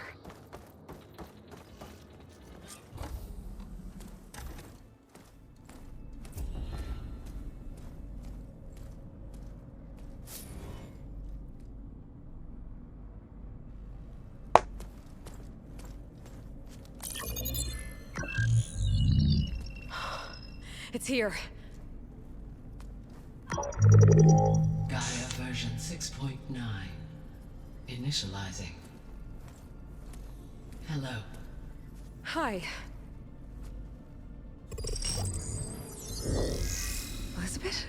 It's here. Gaia version 6.9. Initializing. Hello. Hi. Elizabeth?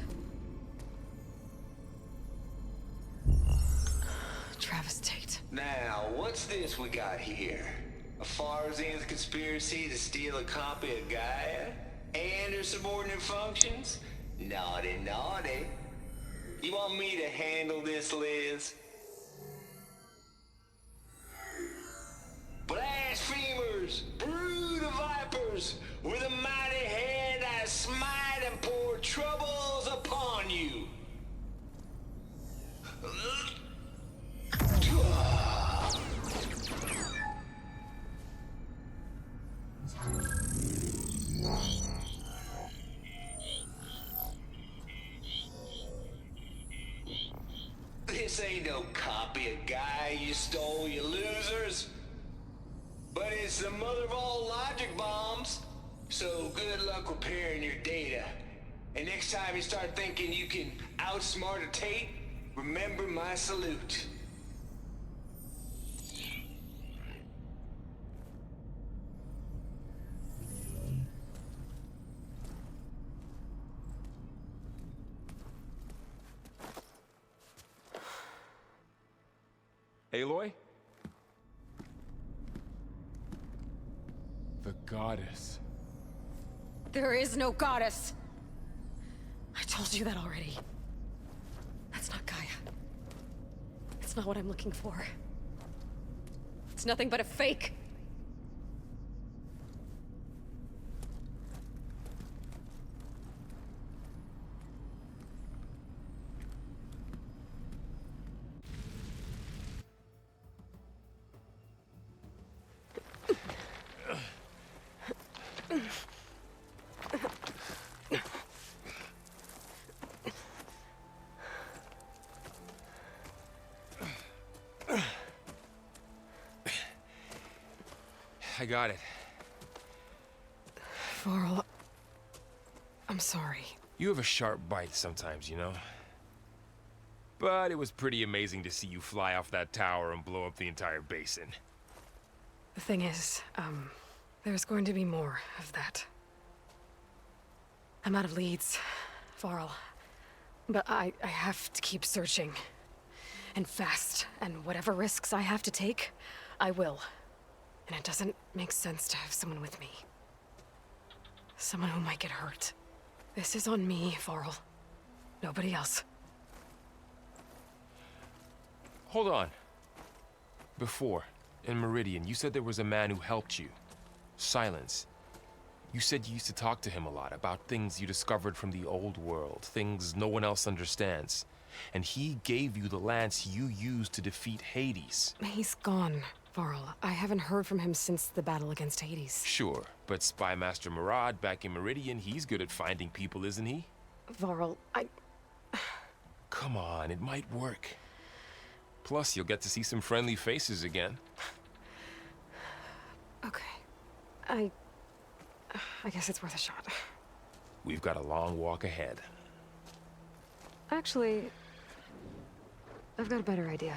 Travis Tate. Now, what's this we got here? A Farsian's conspiracy to steal a copy of Gaia? And her subordinate functions? Naughty, naughty. You want me to handle this, Liz? Blasphemers! Brood of vipers! With a mighty hand I smite and pour troubles upon you! This ain't no copy of Gaia you stole, you losers. But it's the mother of all logic bombs. So good luck repairing your data. And next time you start thinking you can outsmart a Tate, remember my salute. Aloy? The goddess. There is no goddess. I told you that already. That's not Gaia. It's not what I'm looking for. It's nothing but a fake. I got it. Varl, I'm sorry. You have a sharp bite sometimes, you know? But it was pretty amazing to see you fly off that tower and blow up the entire basin. The thing is, there's going to be more of that. I'm out of leads, Varl. But I have to keep searching. And fast. And whatever risks I have to take, I will. And it doesn't make sense to have someone with me. Someone who might get hurt. This is on me, Varl. Nobody else. Hold on. Before, in Meridian, you said there was a man who helped you. Silence. You said you used to talk to him a lot about things you discovered from the old world, things no one else understands. And he gave you the lance you used to defeat Hades. He's gone, Varl. I haven't heard from him since the battle against Hades. Sure, but Spy Master Murad back in Meridian, he's good at finding people, isn't he? Varl, Come on, it might work. Plus, you'll get to see some friendly faces again. Okay. I guess it's worth a shot. We've got a long walk ahead. Actually, I've got a better idea.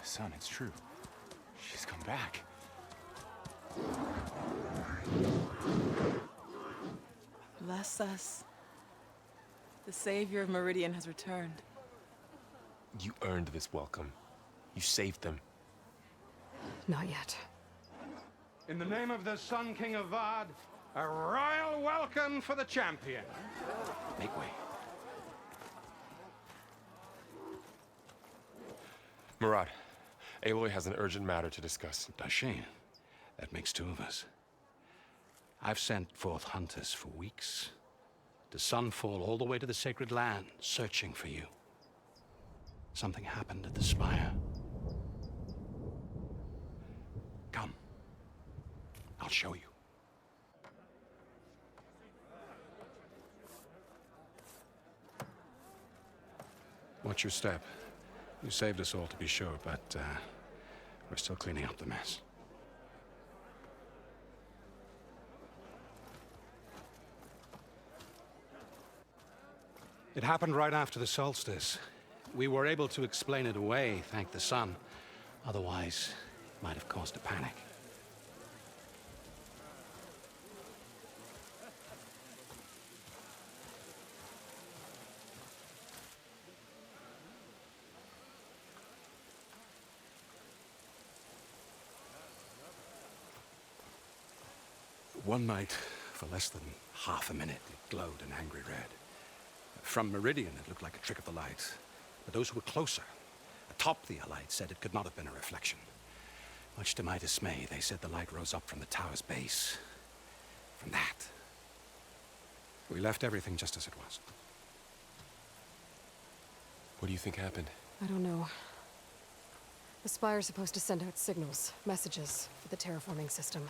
Son, it's true. She's come back. Bless us. The savior of Meridian has returned. You earned this welcome. You saved them. Not yet. In the name of the Sun King of Vard, a royal welcome for the champion. Make way. Murad, Aloy has an urgent matter to discuss. Dashane, that makes two of us. I've sent forth hunters for weeks, to Sunfall all the way to the Sacred Land, searching for you. Something happened at the Spire. Come. I'll show you. Watch your step. You saved us all, to be sure, but we're still cleaning up the mess. It happened right after the solstice. We were able to explain it away, thank the sun. Otherwise, it might have caused a panic. One night, for less than half a minute, it glowed an angry red. From Meridian, it looked like a trick of the light. But those who were closer, atop the light, said it could not have been a reflection. Much to my dismay, they said the light rose up from the tower's base. From that. We left everything just as it was. What do you think happened? I don't know. The Spire's supposed to send out signals, messages, for the terraforming system.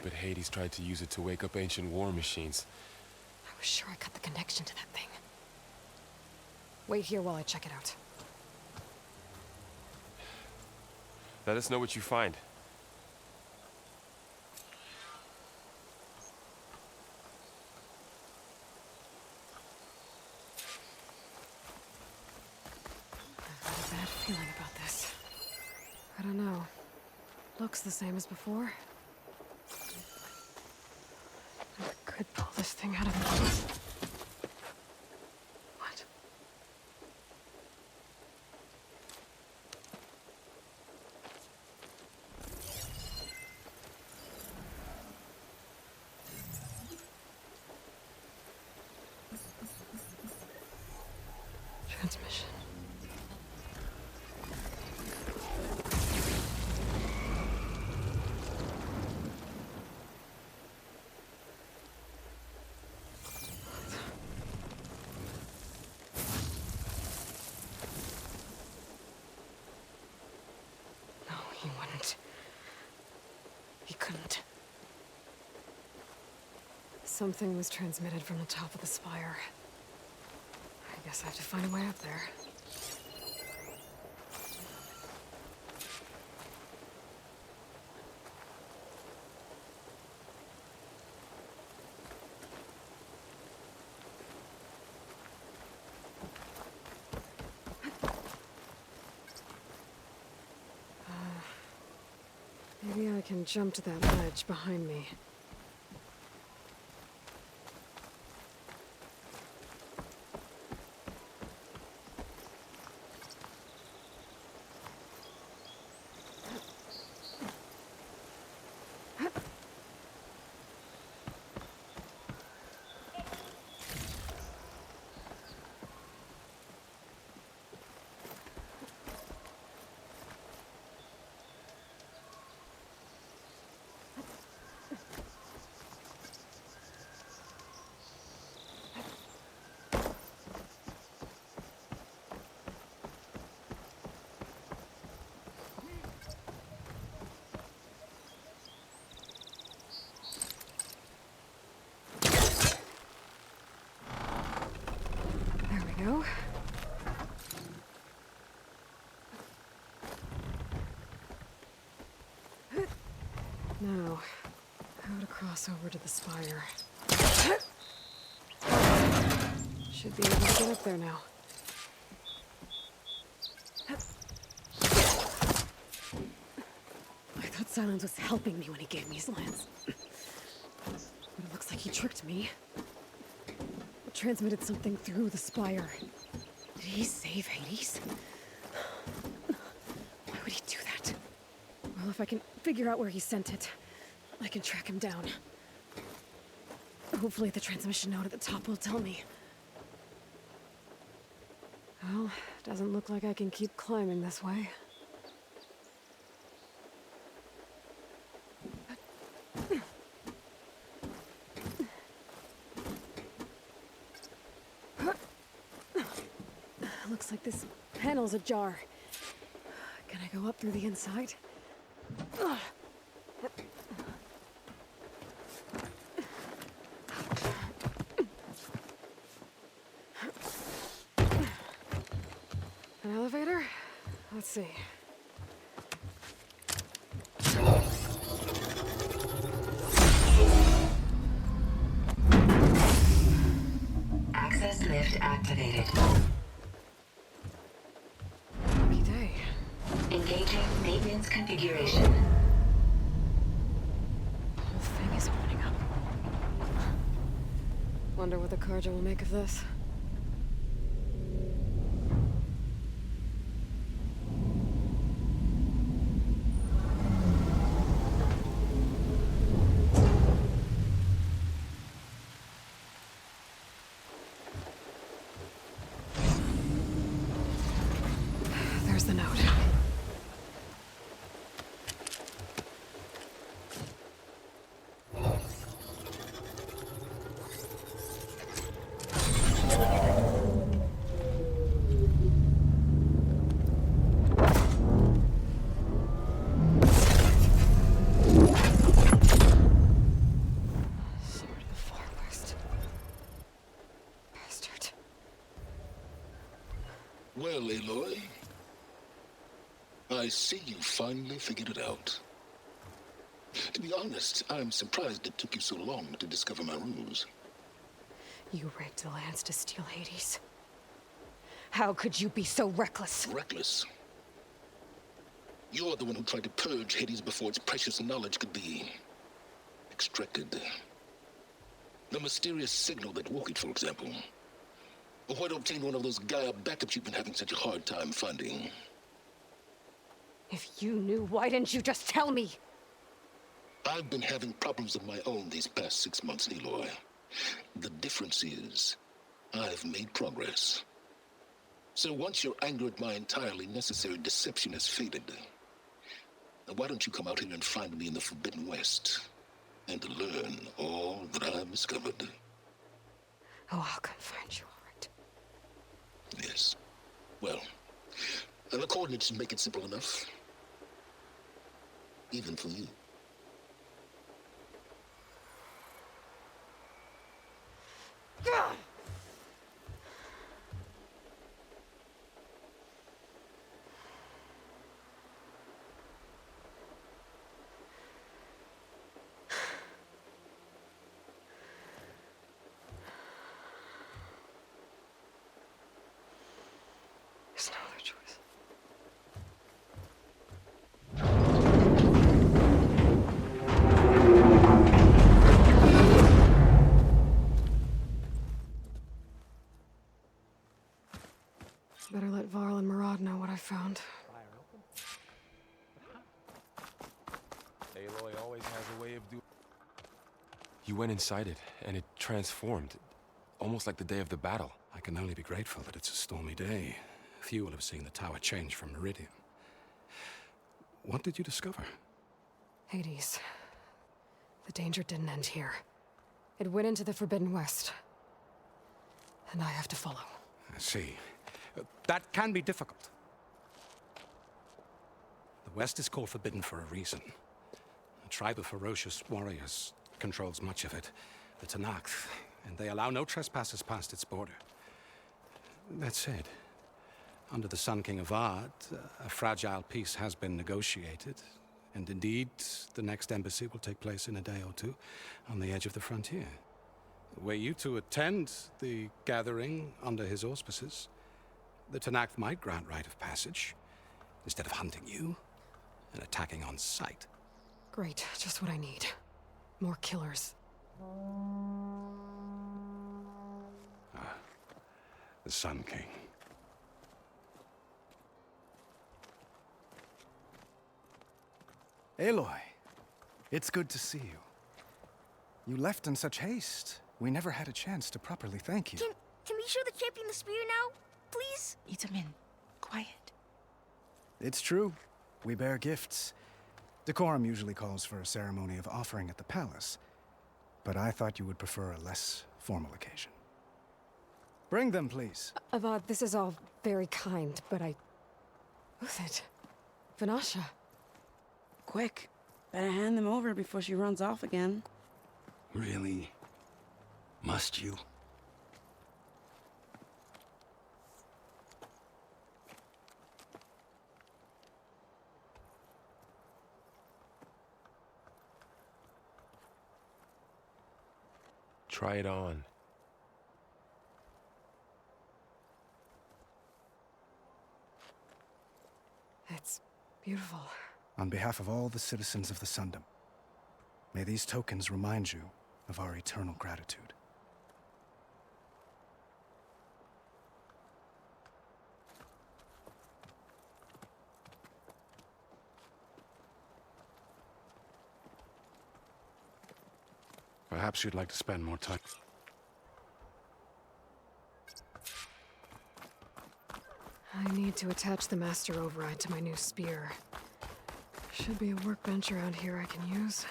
But Hades tried to use it to wake up ancient war machines. I was sure I cut the connection to that thing. Wait here while I check it out. Let us know what you find. I've got a bad feeling about this. I don't know. Looks the same as before. I could pull this thing out of the... What? Transmission. Something was transmitted from the top of the spire. I guess I have to find a way up there. Maybe I can jump to that ledge behind me. Go. Now, how to cross over to the spire. Should be able to get up there now. I thought Silence was helping me when he gave me his lance. But it looks like he tricked me. Transmitted something through the spire. Did he save Hades? Why would he do that? Well, if I can figure out where he sent it, I can track him down. Hopefully the transmission node at the top will tell me. Well, doesn't look like I can keep climbing this way. Looks like this panel's ajar. Can I go up through the inside? An elevator? Let's see. Access lift activated. Engaging maintenance configuration. The whole thing is opening up. Wonder what the Karja will make of this. There's the note. Well, Aloy, I see you finally figured it out. To be honest, I'm surprised it took you so long to discover my ruse. You rigged the lance to steal Hades. How could you be so reckless? Reckless? You're the one who tried to purge Hades before its precious knowledge could be extracted. The mysterious signal that woke it, for example. Or why to obtain one of those Gaia backups you've been having such a hard time finding. If you knew, why didn't you just tell me? I've been having problems of my own these past 6 months, Aloy. The difference is, I've made progress. So once your anger at my entirely necessary deception has faded, why don't you come out here and find me in the Forbidden West, and learn all that I've discovered? Oh, I'll come find you, all right. Yes. Well, the coordinates make it simple enough. Even for you. God know what I found. Aloy always has a way of doing... You went inside it, and it transformed. Almost like the day of the battle. I can only be grateful that it's a stormy day. Few will have seen the tower change from Meridian. What did you discover? Hades. The danger didn't end here. It went into the Forbidden West. And I have to follow. I see. That can be difficult. The West is called Forbidden for a reason. A tribe of ferocious warriors controls much of it, the Tanakh, and they allow no trespassers past its border. That said, under the Sun King of Ard, a fragile peace has been negotiated, and indeed, the next embassy will take place in a day or two on the edge of the frontier. Were you to attend the gathering under his auspices, the Tanakh might grant right of passage, instead of hunting you and attacking on sight. Great, just what I need. More killers. The Sun King. Aloy, it's good to see you. You left in such haste. We never had a chance to properly thank you. Can we show the champion the spear now, please? Itamin, quiet. It's true. We bear gifts. Decorum usually calls for a ceremony of offering at the palace, but I thought you would prefer a less formal occasion. Bring them, please. Avad, this is all very kind, but Who's it? Vanasha. Quick. Better hand them over before she runs off again. Really? Must you? Try it on. It's beautiful. On behalf of all the citizens of the Sundom, may these tokens remind you of our eternal gratitude. Perhaps you'd like to spend more time. I need to attach the Master Override to my new spear. Should be a workbench around here I can use.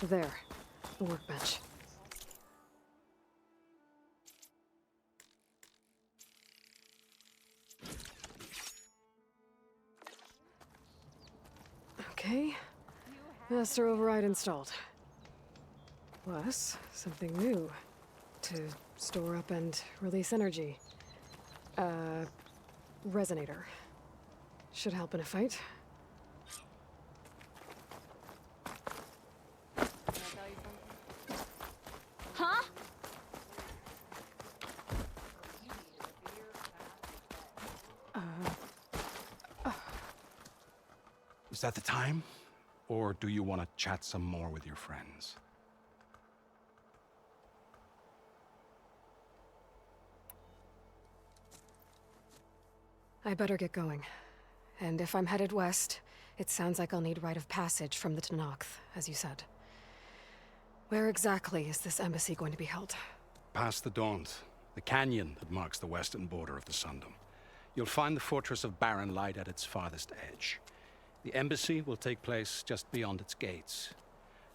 There, the workbench. Okay, Master Override installed. Plus, something new. To store up and release energy. Resonator. Should help in a fight. Huh? Is that the time? Or do you want to chat some more with your friends? I better get going. And if I'm headed west, it sounds like I'll need rite of passage from the Tanakh, as you said. Where exactly is this embassy going to be held? Past the Daunt, the canyon that marks the western border of the Sundom. You'll find the fortress of Barren Light at its farthest edge. The embassy will take place just beyond its gates.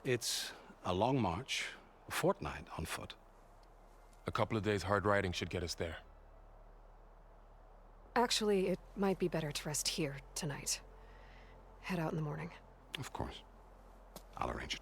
It's a long march, a fortnight on foot. A couple of days hard riding should get us there. Actually, it might be better to rest here tonight. Head out in the morning. Of course. I'll arrange it.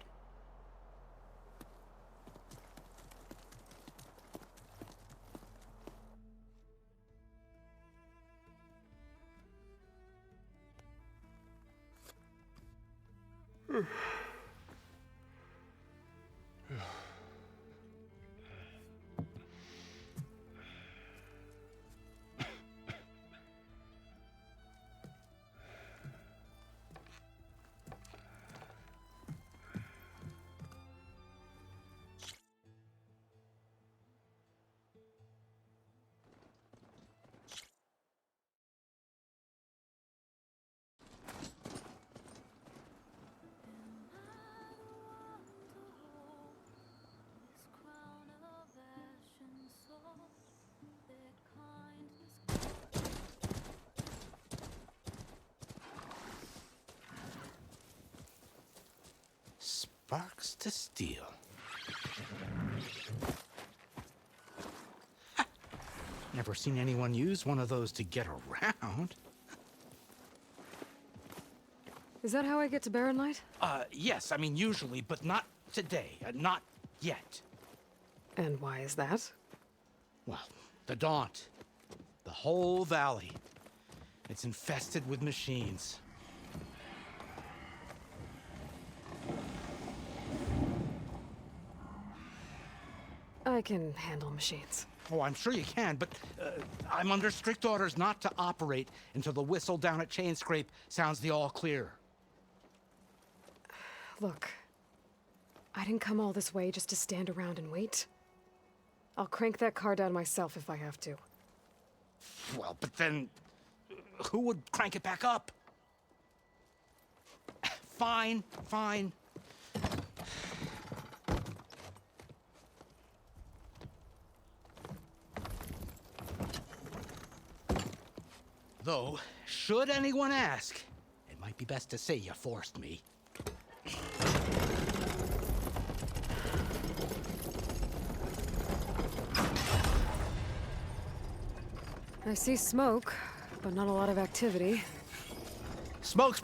Sparks to steel. Never seen anyone use one of those to get around. Is that how I get to Barren Light? Yes, I mean usually, but not today. Not yet. And why is that? Well, the Daunt. The whole valley. It's infested with machines. I can handle machines. Oh, I'm sure you can, but I'm under strict orders not to operate until the whistle down at Chainscrape sounds the all clear. Look, I didn't come all this way just to stand around and wait. I'll crank that car down myself if I have to. Well, but then who would crank it back up? Fine, fine. Though, should anyone ask, it might be best to say you forced me. I see smoke, but not a lot of activity. Smoke's...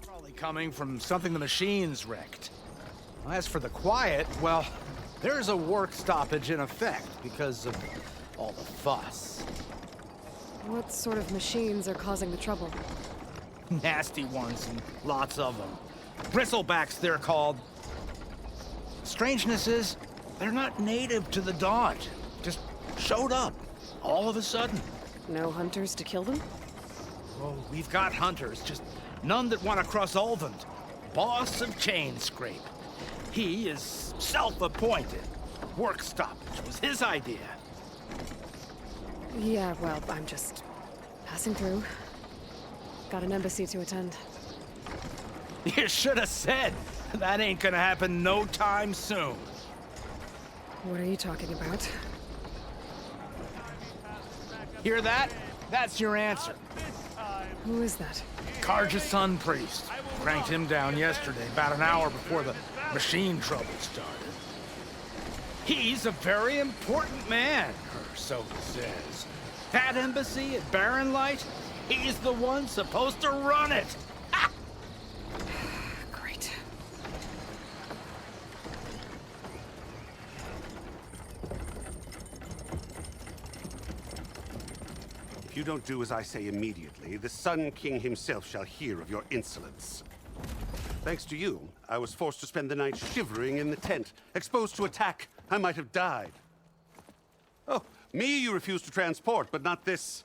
probably coming from something the machines wrecked. As for the quiet, well, there's a work stoppage in effect because of all the fuss. What sort of machines are causing the trouble? Nasty ones, and lots of them. Bristlebacks, they're called. Strangeness is, they're not native to the Daunt. Just showed up, all of a sudden. No hunters to kill them? Oh, we've got hunters, just none that want to cross Ulvund. Boss of Chainscrape. He is self-appointed. Work stoppage was his idea. Yeah, well, I'm just passing through. Got an embassy to attend. You should have said. That ain't gonna happen no time soon. What are you talking about? Hear that? That's your answer. Who is that? Karja's son priest. Cranked him down yesterday, about an hour before the machine trouble started. He's a very important man, or so he says. That embassy at Barren Light, he's the one supposed to run it. Ah! Great. If you don't do as I say immediately, the Sun King himself shall hear of your insolence. Thanks to you, I was forced to spend the night shivering in the tent. Exposed to attack, I might have died. Oh, me you refuse to transport, but not this...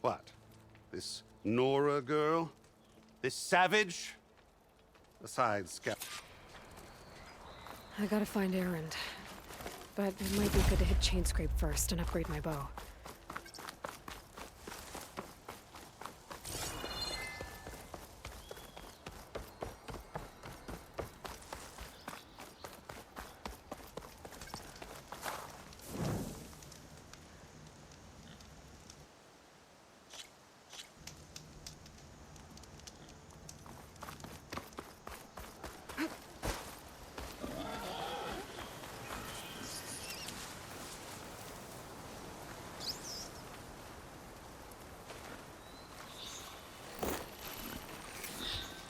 what? This Nora girl? This savage? Besides, I gotta find Erend. But it might be good to hit Chainscrape first and upgrade my bow.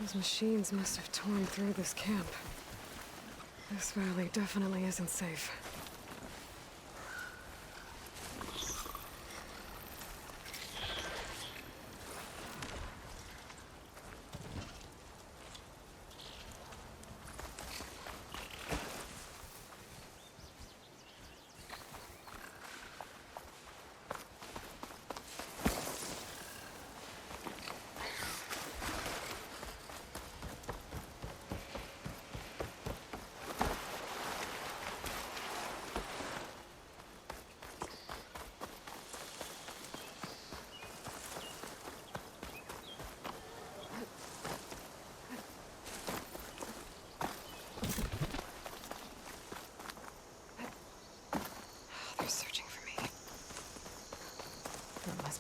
Those machines must have torn through this camp. This valley definitely isn't safe.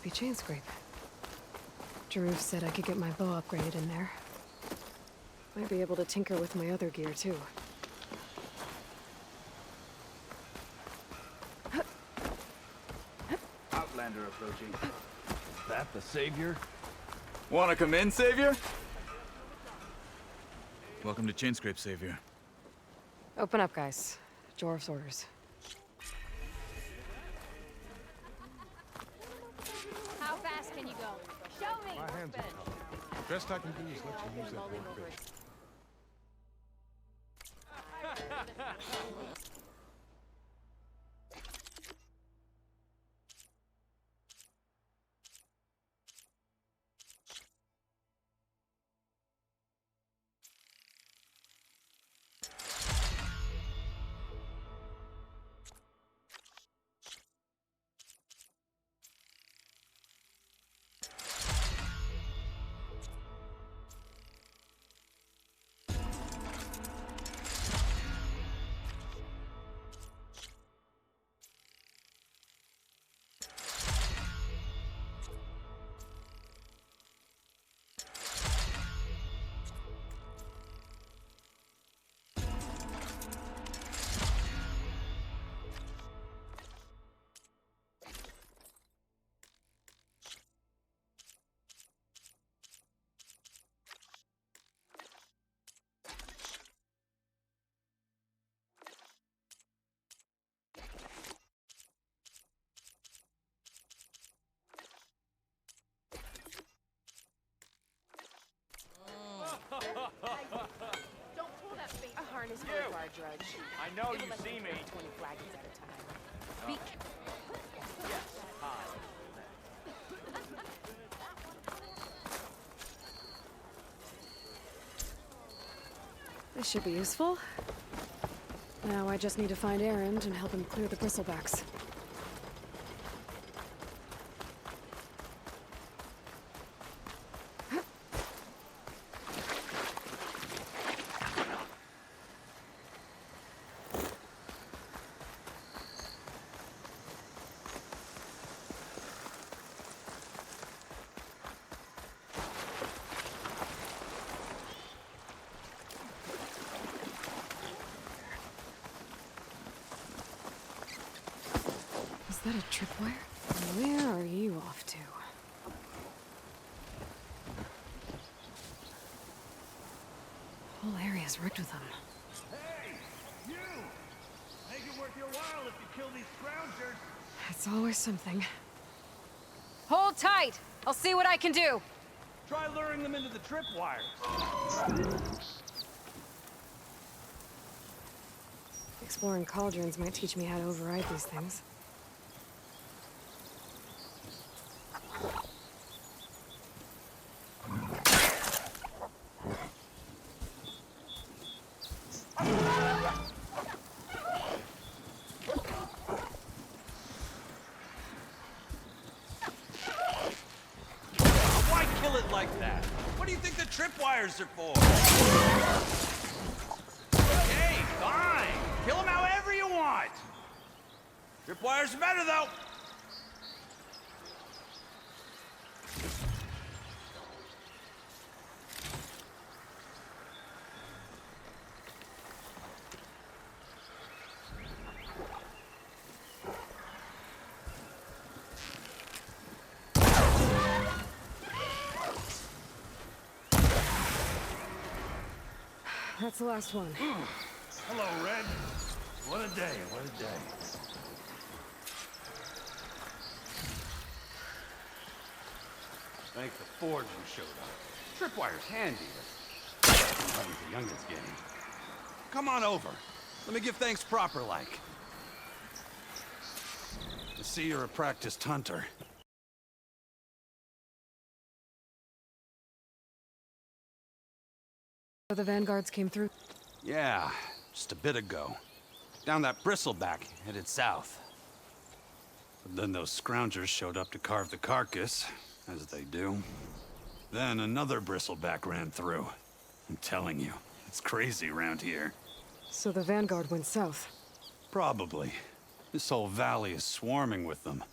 Must be chain scrape. Jaruf said I could get my bow upgraded in there. Might be able to tinker with my other gear, too. Outlander approaching. Is that the Savior? Wanna come in, Savior? Welcome to Chainscrape, Savior. Open up, guys. Jorv's orders. How fast can you go? Show me! My hands are covered. Best I can do is let you use that one bit. Don't pull that bait. A harness for a guard drudge. I know It'll you let see them me. carry 20 flagons at a time. Be Yes. Hi. This should be useful. Now I just need to find Erend and help him clear the bristlebacks. Is that a tripwire? Where are you off to? Whole area's rigged with them. Hey, you! Make it worth your while if you kill these scroungers. It's always something. Hold tight! I'll see what I can do! Try luring them into the tripwires. Exploring cauldrons might teach me how to override these things. Why kill it like that? What do you think the tripwires are for? Okay, fine. Kill them however you want. Tripwires are better, though. That's the last one. Hello, Red. What a day, what a day. Thank the forge you showed up. Tripwire's handy, but sometimes the youngins get him. Come on over. Let me give thanks proper like. I see you're a practiced hunter. The vanguards came through. Yeah, just a bit ago. Down that bristleback, headed south. But then those scroungers showed up to carve the carcass, as they do. Then another bristleback ran through. I'm telling you, it's crazy around here. So the vanguard went south. Probably. This whole valley is swarming with them.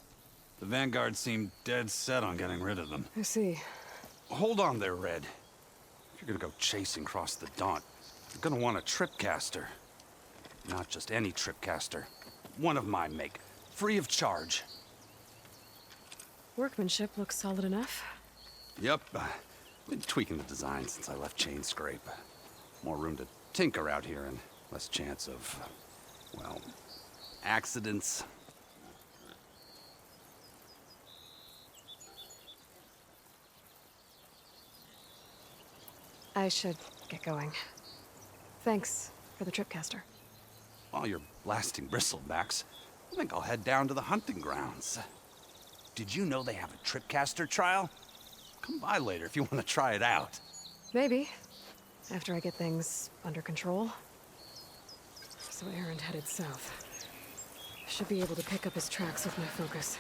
The Vanguard seemed dead set on getting rid of them. I see. Hold on there, Red. If you're gonna go chasing across the Daunt, you're gonna want a tripcaster. Not just any tripcaster. One of my make. Free of charge. Workmanship looks solid enough. Yep. Been tweaking the design since I left Chain Scrape. More room to tinker out here and less chance of, well, accidents. I should get going. Thanks for the tripcaster. While you're blasting bristlebacks, I think I'll head down to the hunting grounds. Did you know they have a tripcaster trial? Come by later if you want to try it out. Maybe. After I get things under control. So Aaron headed south. Should be able to pick up his tracks with my focus.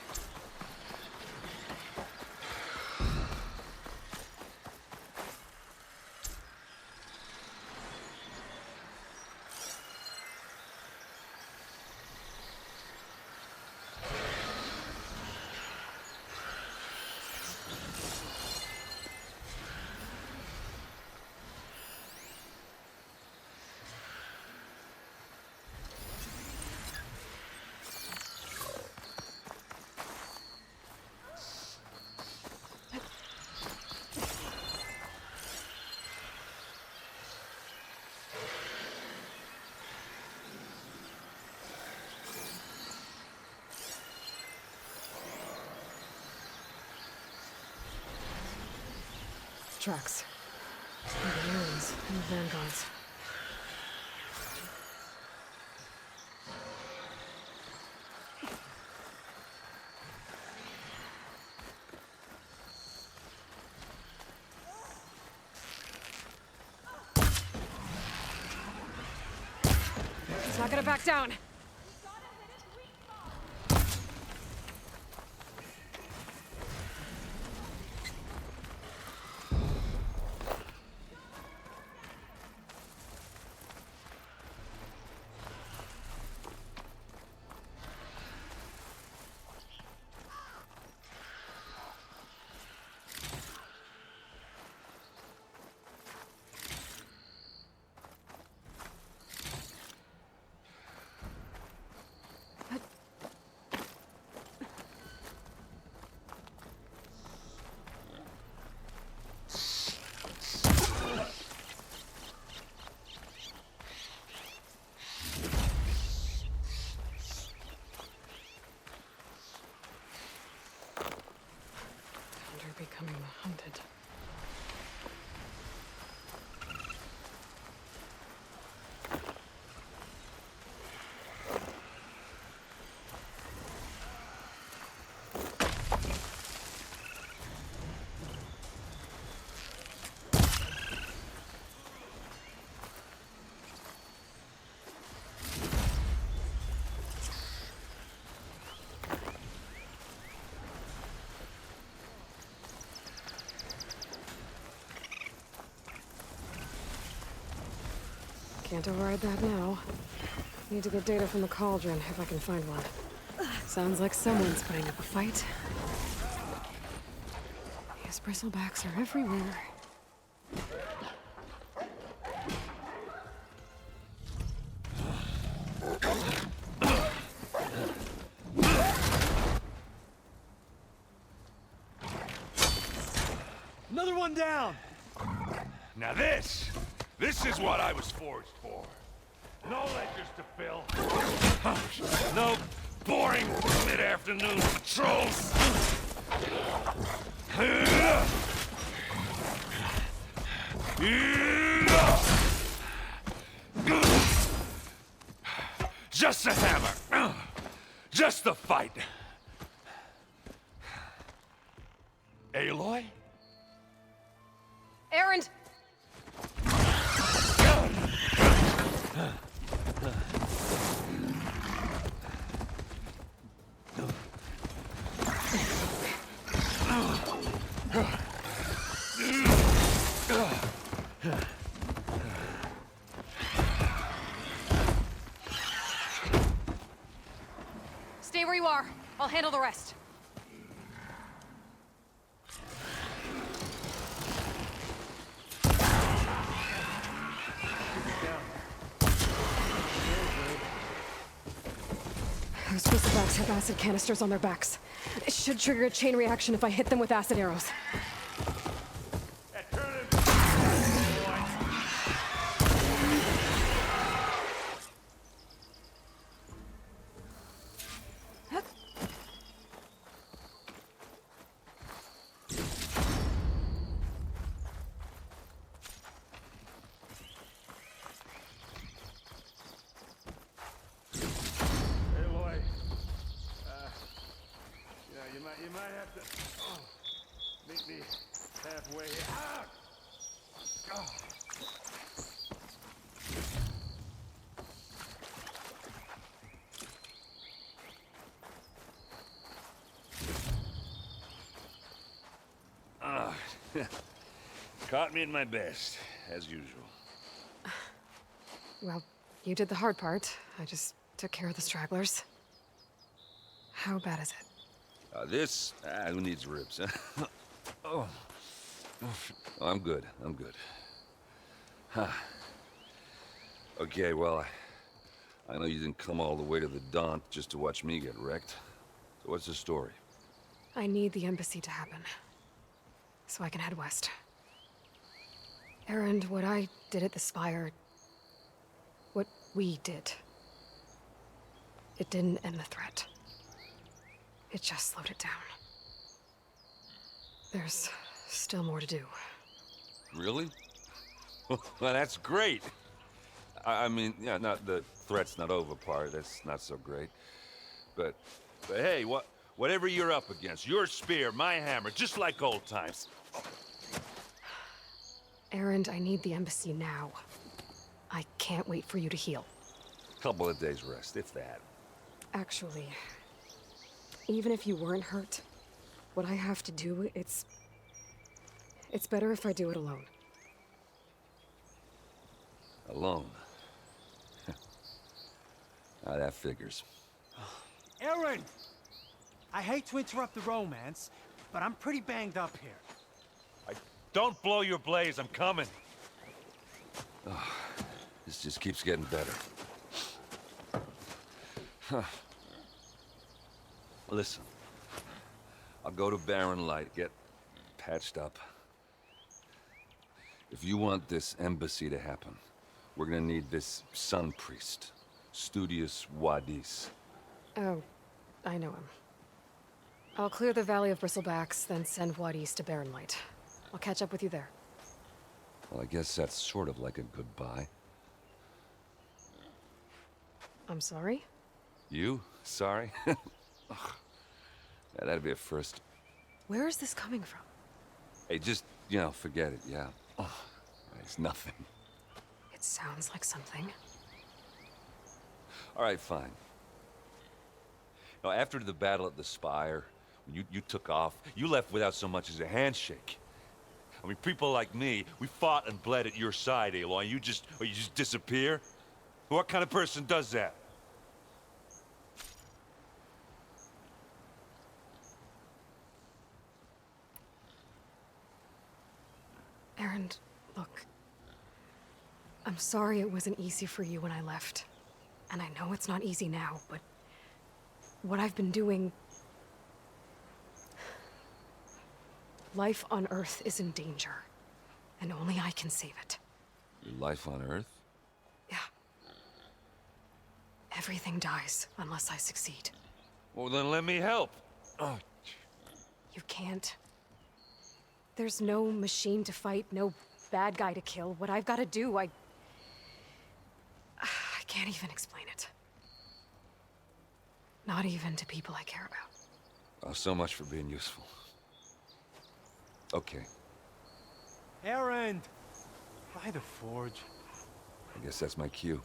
Tracks. The Aarons and the Vanguards. It's not gonna back down. Becoming hunted. Can't override that now. Need to get data from the cauldron if I can find one. Sounds like someone's putting up a fight. These bristlebacks are everywhere. Another one down! Now this is what I was forged for. No ledgers to fill. No boring mid-afternoon patrols. Just a hammer. Just the fight. Aloy? Aaron! Stay where you are. I'll handle the rest. bristlebacks have acid canisters on their backs. It should trigger a chain reaction if I hit them with acid arrows. You might have to meet me halfway. Ah! Caught me at my best, as usual. Well, you did the hard part. I just took care of the stragglers. How bad is it? Who needs ribs, huh? Oh. I'm good. I'm good. Huh. Okay, well, I know you didn't come all the way to the Daunt just to watch me get wrecked. So what's the story? I need the embassy to happen, so I can head west. Erend, what I did at the Spire, what we did, it didn't end the threat. It just slowed it down. There's still more to do. Really? Well, that's great. I mean, yeah, not the threat's not over part. That's not so great. But hey, whatever you're up against, your spear, my hammer, just like old times. Erend, I need the embassy now. I can't wait for you to heal. Couple of days rest, if that. Actually, even if you weren't hurt, what I have to do, it's better if I do it alone. Alone? That figures. Aaron! I hate to interrupt the romance, but I'm pretty banged up here. Don't blow your blaze, I'm coming. Oh, this just keeps getting better. Huh. Listen, I'll go to Barren Light, get patched up. If you want this embassy to happen, we're gonna need this sun priest, Studius Wadis. Oh, I know him. I'll clear the Valley of Bristlebacks, then send Wadis to Barren Light. I'll catch up with you there. Well, I guess that's sort of like a goodbye. I'm sorry? You? Sorry? Ugh. Yeah, that'd be a first. Where is this coming from? Hey, just, forget it, yeah. Oh, it's nothing. It sounds like something. All right, fine. Now, after the battle at the Spire, when you took off, you left without so much as a handshake. I mean, people like me, we fought and bled at your side, Aloy, and you just disappear? What kind of person does that? Erend, look. I'm sorry it wasn't easy for you when I left. And I know it's not easy now, but what I've been doing... Life on Earth is in danger, and only I can save it. Your life on Earth? Yeah. Everything dies unless I succeed. Well, then let me help. Oh. You can't. There's no machine to fight, no bad guy to kill. What I've got to do, I can't even explain it. Not even to people I care about. Oh, so much for being useful. Okay. Erend! By the forge. I guess that's my cue.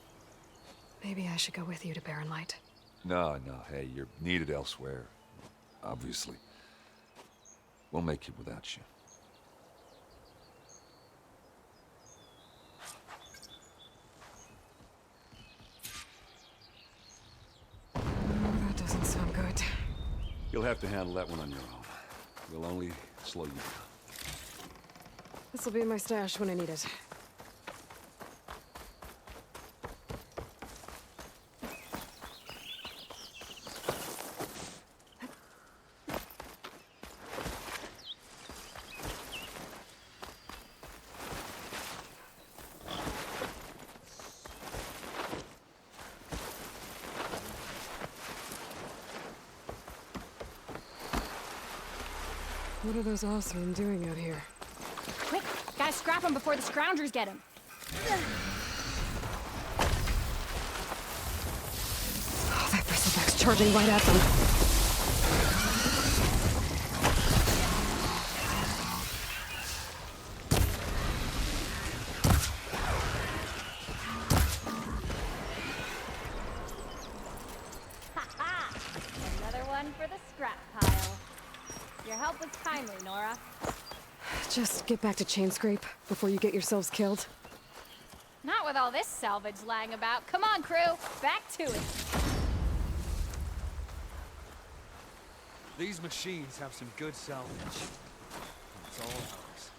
Maybe I should go with you to Barren Light. No, hey, you're needed elsewhere. Obviously. We'll make it without you. That doesn't sound good. You'll have to handle that one on your own. We'll only slow you down. This'll be in my stash when I need it. What are those Osman doing out here? Quick, gotta scrap him before the scroungers get him. Oh, that bristleback's charging right at them. Ha-ha! Another one for the scrap pile. Your help was timely, Nora. Just get back to Chainscrape before you get yourselves killed. Not with all this salvage lying about. Come on, crew. Back to it. These machines have some good salvage. It's all ours.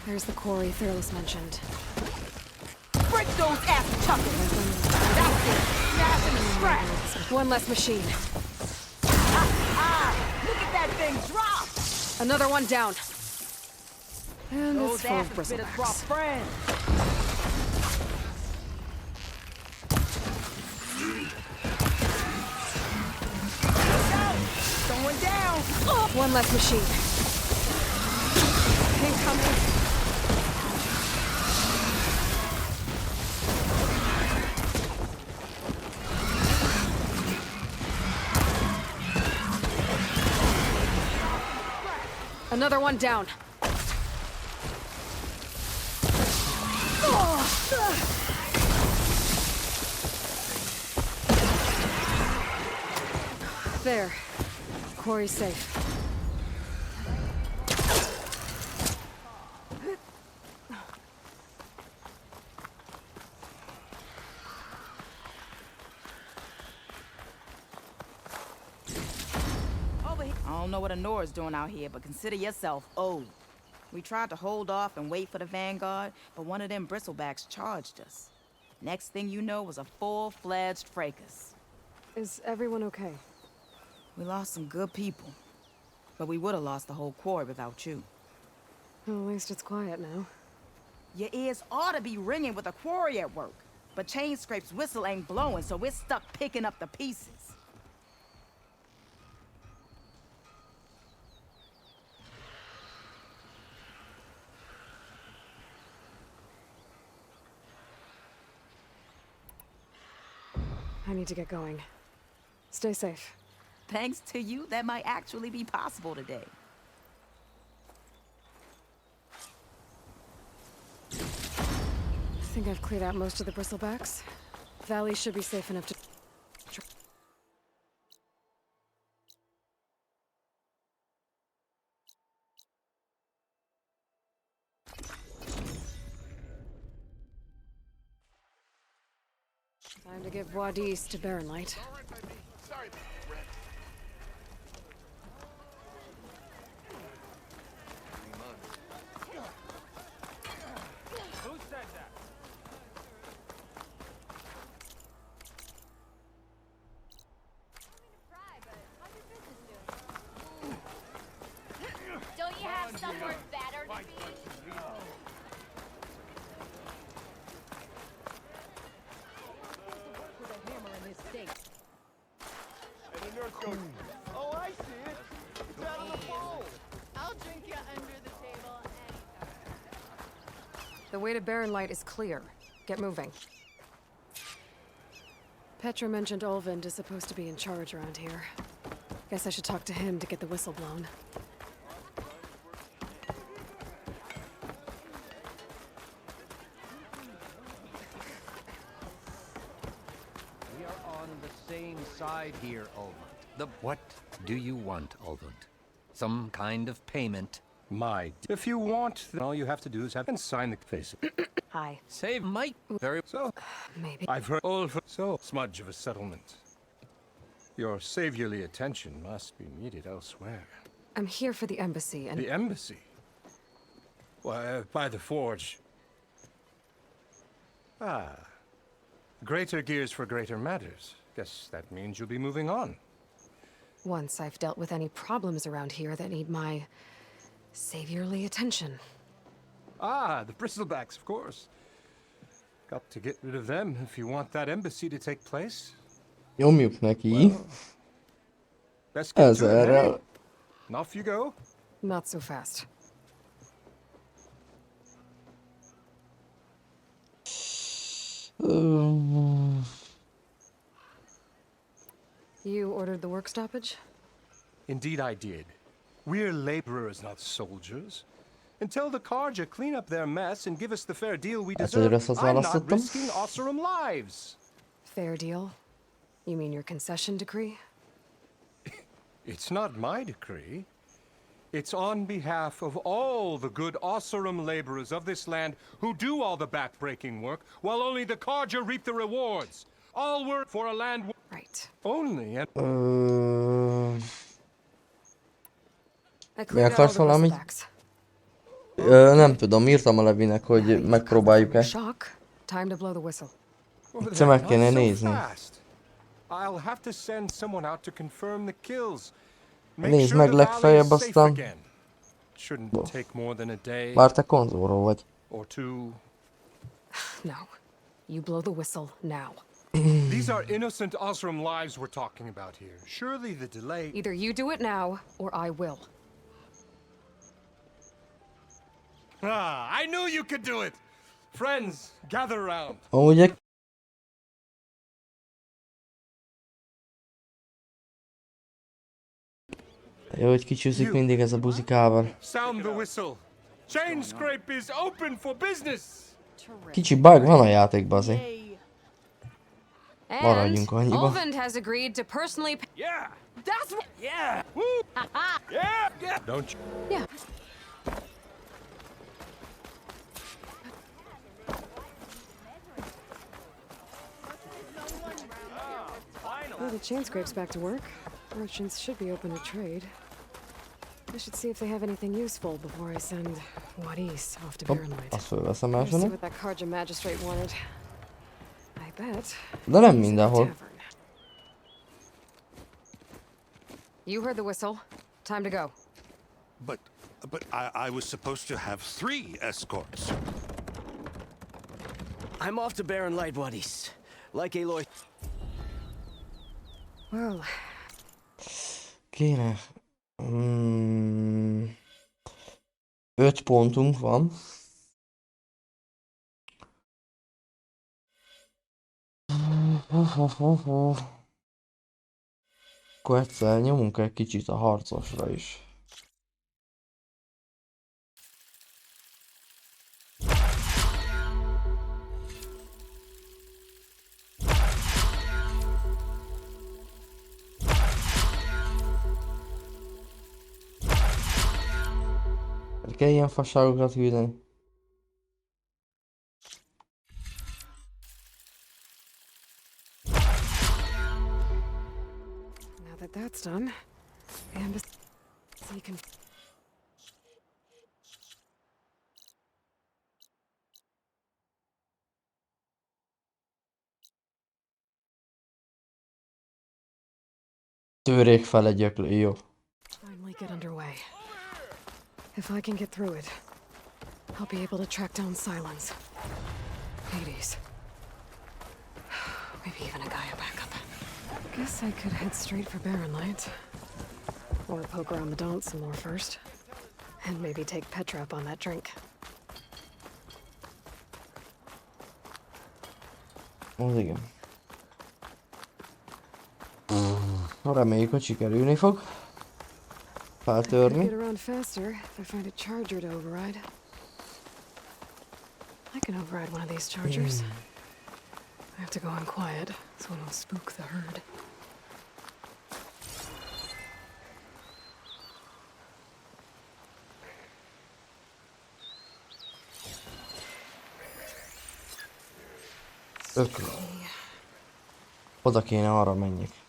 There's the quarry Fearless mentioned. Break those ass chuckles! That's it! Smash and scrap! One less machine. Look at that thing drop! Another one down. And Those it's full of asses bit us raw bristlebacks. friends. Going down! One less machine. Incoming. Another one down. There. Quarry's safe. I don't know what Honora's doing out here, but consider yourself owed. We tried to hold off and wait for the Vanguard, but one of them bristlebacks charged us. Next thing you know was a full-fledged fracas. Is everyone okay? We lost some good people, but we would have lost the whole quarry without you. Well, at least it's quiet now. Your ears ought to be ringing with a quarry at work, but Chainscrape's whistle ain't blowing, so we're stuck picking up the pieces. I need to get going. Stay safe. Thanks to you, that might actually be possible today. I think I've cleared out most of the bristlebacks. Valley should be safe enough to... Time to get Wadis to Barren Light. Sorry, Red. Who said that? Don't you have somewhere better to be? Oh, I see it. It's out of the bowl. I'll drink you under the table anytime. The way to Barren Light is clear. Get moving. Petra mentioned Olvind is supposed to be in charge around here. Guess I should talk to him to get the whistle blown. We are on the same side here, Olvund. What do you want, Olvund? Some kind of payment? If you want, then all you have to do is have and sign the face. Hi. Save might very so. Maybe. I've heard all for so smudge of a settlement. Your saviorly attention must be needed elsewhere. I'm here for the embassy and... The embassy? Why, by the forge. Ah. Greater gears for greater matters. Guess that means you'll be moving on. Once I've dealt with any problems around here that need my... saviorly attention. Ah, the bristlebacks, of course. Got to get rid of them if you want that embassy to take place. Nyomjuk neki. Best get to it, eh? Ezerrel. And off you go. Not so fast. You ordered the work stoppage? Indeed I did. We're laborers, not soldiers. Until the Karja clean up their mess and give us the fair deal we deserve, I'm not risking Osseram lives. Fair deal? You mean your concession decree? It's not my decree. It's on behalf of all the good Osseram laborers of this land who do all the back-breaking work, while only the Karja reap the rewards. All work for a land... Right. Only and... Mi akarsz valamit? Nem tudom, írtam a Levinek, hogy megpróbáljuk-e. Egyszer meg kéne nézni. Nézd meg legfeljebb, aztán... Bár te konzolról vagy. No. You blow the whistle now. These are innocent Osram lives we're talking about here. Surely the delay... Either you do it now, or I will. Ah, I knew you could do it! Friends, gather around. Amúgy jó, hogy kicsúszik mindig ez a buzikáver. Sound the whistle. Chain scrape is open for business. Kicsi bug van a játékban azért. Maradjunk annyiba. Olvend has agreed to personally pay. Yeah. That's what. Yeah. Woo. Yeah. Don't you? Yeah. Well, the chain scrape's back to work. Merchants should be open to trade. I should see if they have anything useful before I send Wadis off to Baronlight. Azt fölveszem See elsőnek. what that Karja magistrate wanted. I bet. De nem mindenhol. You heard the whistle. Time to go. But I was supposed to have 3 escorts. I'm off to Baronlight, Wadis. Like Aloy. Well. Kéne. 5 pontunk van. Akkor egyszer nyomunk egy kicsit a harcosra is. Kell ilyen fasságokat küldeni? Now that that's done, the embassy can. Tűrjék fel egy öklő, jó. Finally get underway. If I can get through it, I'll be able to track down Silence. Hades. Maybe even a Gaia backup. Guess I could head straight for Baronlight. Or poke around the Daunt some more first. And maybe take Petra up on that drink. Az igen. Reméljük, hogy sikerülni fog. Feltörni. Get around faster if I find a charger to override. I can override one of these chargers. I have to go in quiet so I don't spook the herd. Öklő. Oda kéne, arra menjek.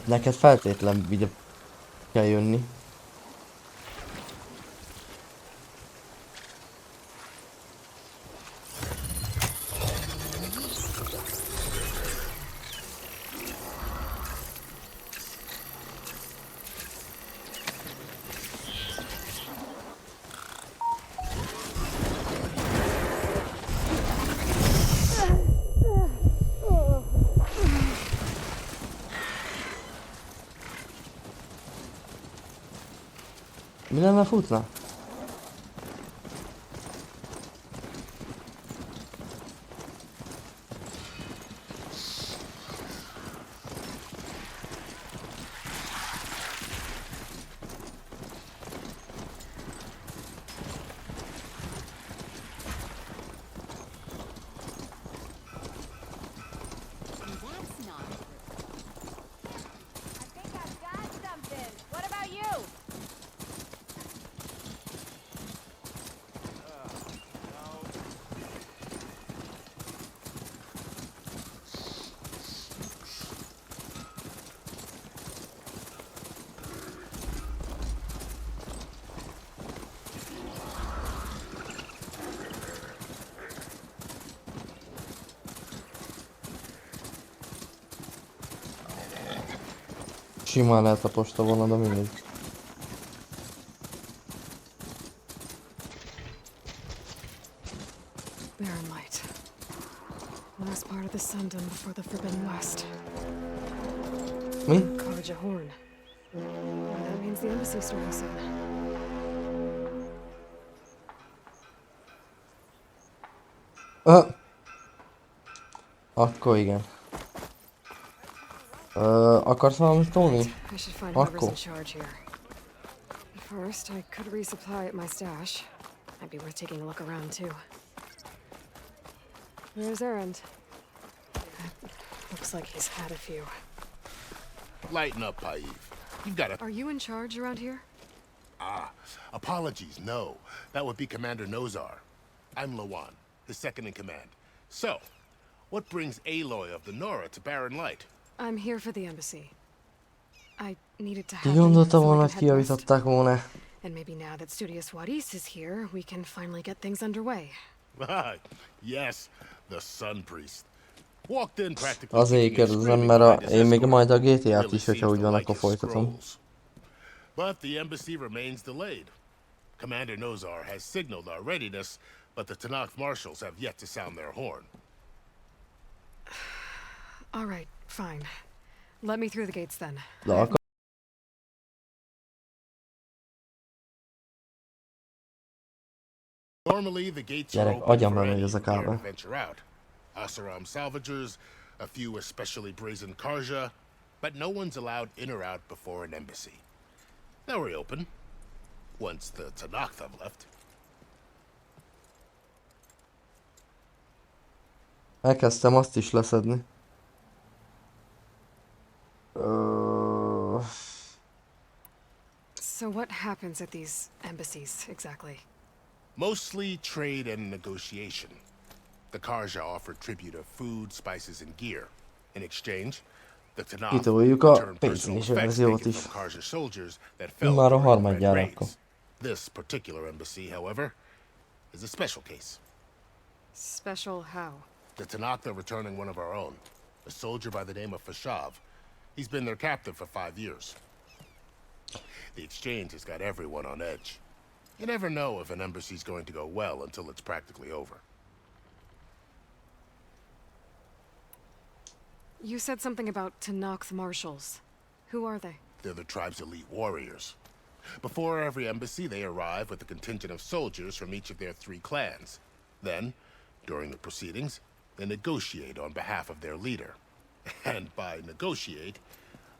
Hát neked feltétlen ide kell jönni. Mi lenne futna? What about you? Simán eltaposta volna, de mindegy. Barren light. Last part of the sun done before the Forbidden West. Mi? Carja horn. That means the embassy starting soon. Akkor igen. Akarsz valamit tolni? I should find whoever's Akkor. in charge here. First, I could resupply at my stash. Might be worth taking a look around too. Where's Erend? Looks like he's had a few. Lighten up, Paiv. You've got a... Are you in charge around here? Apologies, no. That would be Commander Nozar. I'm Lawan, his second in command. So, what brings Aloy of the Nora to Barren Light? I'm here for the embassy. I needed to Ki have them gondolta so I volna, could hogy head west. kijavították volna? And maybe now that Studious Wadis is here, we can finally get things underway. Yes, the Sun Priest. Walked in practically Azért kicking and kérdezem, screaming mert behind his én még escort. majd a GTA-t Really is, hogyha seems úgy to van, like akkor his folytatom. scrolls. But the embassy remains delayed. Commander Nozar has signaled our readiness, but the Tanakh marshals have yet to sound their horn. All right, fine. Let me through the gates then. De akar... Normally, the gates are Gyerek, open agyam for bemegy any ez a who dare to kábel. venture out. Asaram salvagers, a few especially brazen Karja, but no one's allowed in or out before an embassy. They'll reopen once the Tanakh have left. Elkezdtem azt is leszedni. So what happens at these embassies, exactly? Mostly trade and negotiation. The Karja offer tribute of food, spices, and gear. In exchange, the Tanakh Kitoljuk a return personal PC-s effects verziót taken is. from Karja soldiers that fell Már a during the Red harmadjára akkor. Raids. This particular embassy, however, is a special case. Special how? The Tanakh are returning one of our own, a soldier by the name of Fashav. He's been their captive for 5 years. The exchange has got everyone on edge. You never know if an embassy's going to go well until it's practically over. You said something about Tanakh marshals. Who are they? They're the tribe's elite warriors. Before every embassy, they arrive with a contingent of soldiers from each of their 3 clans. Then, during the proceedings, they negotiate on behalf of their leader. And by negotiate,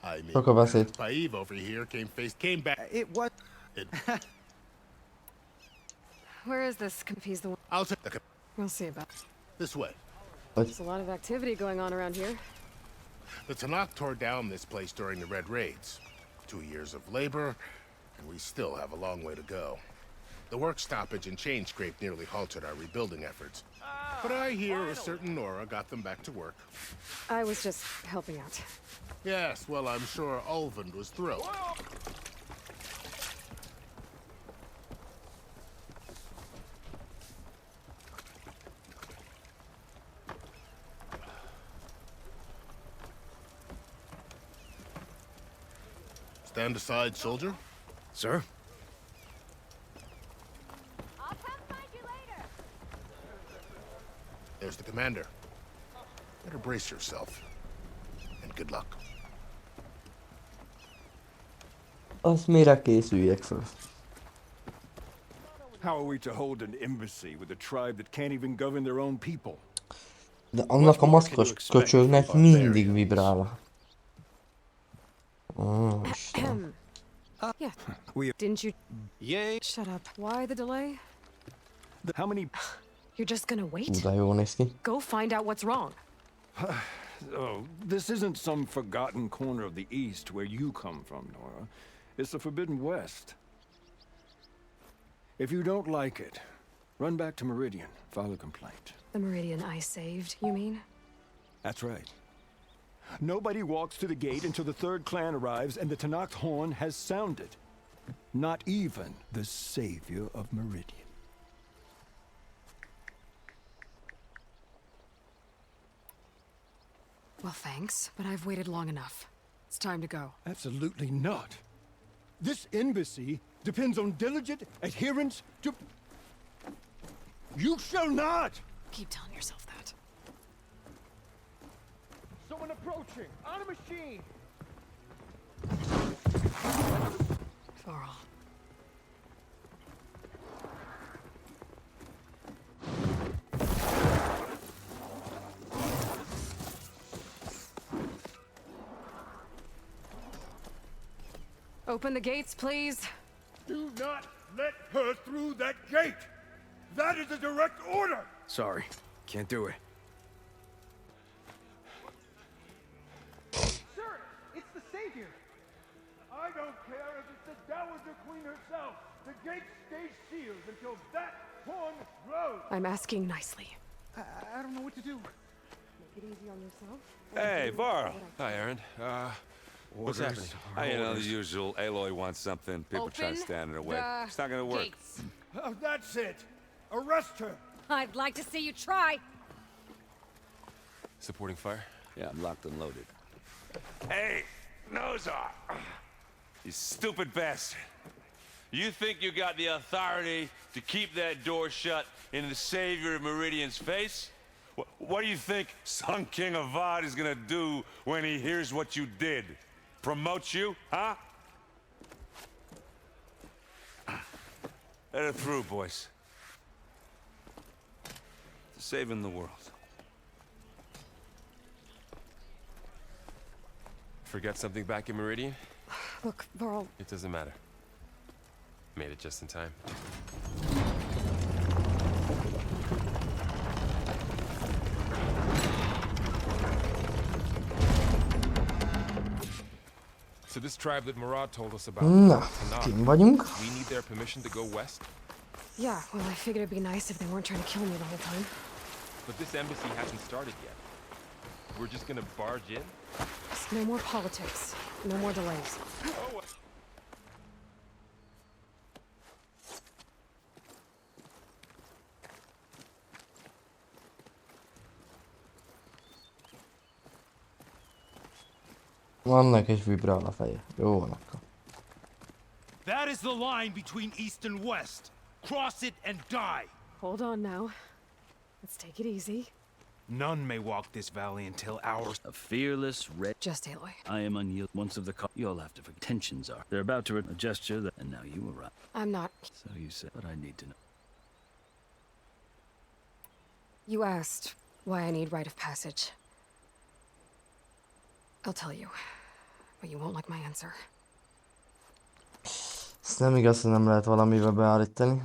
I mean, Sok a beszéd. Paiv over here came back. What? Where is this? Confused the one. I'll take the... We'll see about. This way. There's a lot of activity going on around here. The Tanakh tore down this place during the Red Raids. 2 years of labor, and we still have a long way to go. The work stoppage and chain scrape nearly halted our rebuilding efforts. But I hear a certain Nora got them back to work. I was just helping out. Yes, well, I'm sure Ulvund was thrilled. Stand aside, soldier. Sir? I'll come find you later. There's the commander. Better brace yourself. And good luck. Azt mire készüljek föl? How are we to hold an embassy with a tribe that can't even govern their own people? De annak a maszkos köcsögnek mindig vibrál. Oh, Isten. Yeah. Didn't you? Yay. Shut up. Why the delay? How many? You're just gonna wait? De jól néz ki. Go find out what's wrong. Oh, this isn't some forgotten corner of the East where you come from, Nora. It's the Forbidden West. If you don't like it, run back to Meridian, file a complaint. The Meridian I saved, you mean? That's right. Nobody walks to the gate until the third clan arrives and the Tenakth horn has sounded. Not even the savior of Meridian. Well, thanks, but I've waited long enough. It's time to go. Absolutely not. This embassy depends on diligent adherence to... You shall not! Keep telling yourself that. Someone approaching! On a machine! Varl. Open the gates, please. Do not let her through that gate! That is a direct order! Sorry, can't do it. Sir, it's the Savior! I don't care if it's the Dowager Queen herself! The gate stays sealed until that horn blows! I'm asking nicely. I don't know what to do. Make it easy on yourself. Hey, Varl. Hi, Aaron. What's happening? You know, the usual. Aloy wants something. People try to stand in her way. It's not gonna work. Oh, that's it! Arrest her! I'd like to see you try. Supporting fire? Yeah, I'm locked and loaded. Hey, Nozar! You stupid bastard. You think you got the authority to keep that door shut in the savior of Meridian's face? What do you think Sun King Avad is gonna do when he hears what you did? Promote you, huh? Let her through, boys. Saving the world. Forget something back in Meridian? Look, Varl. It doesn't matter. Made it just in time. So this tribe that Murad told us about, Na, Tenakth, kim vagyunk? we need their permission to go west? Yeah, well, I figured it'd be nice if they weren't trying to kill me the whole time. But this embassy hasn't started yet. We're just gonna barge in? Just no more politics. No more delays. Oh, Vannak és vibrál a feje. Jó van akkor. That is the line between East and West. Cross it and die. Hold on now. Let's take it easy. None may walk this valley until ours. A fearless red. Just Aloy. I am unyielding. Once of the you'll have to forget. Tensions are. They're about to a gesture that, and now you arrive. I'm not. So you said, but I need to know. You asked why I need rite of passage. I'll tell you, but you won't like my answer. Ezt nem igaz, hogy nem lehet valamivel beállítani.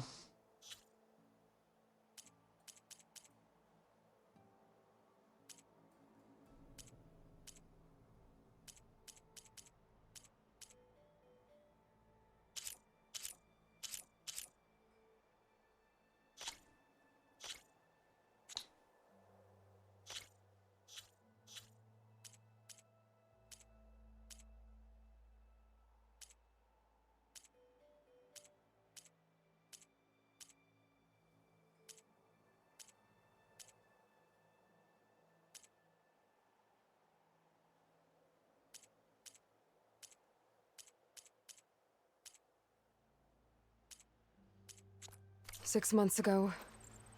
6 months ago,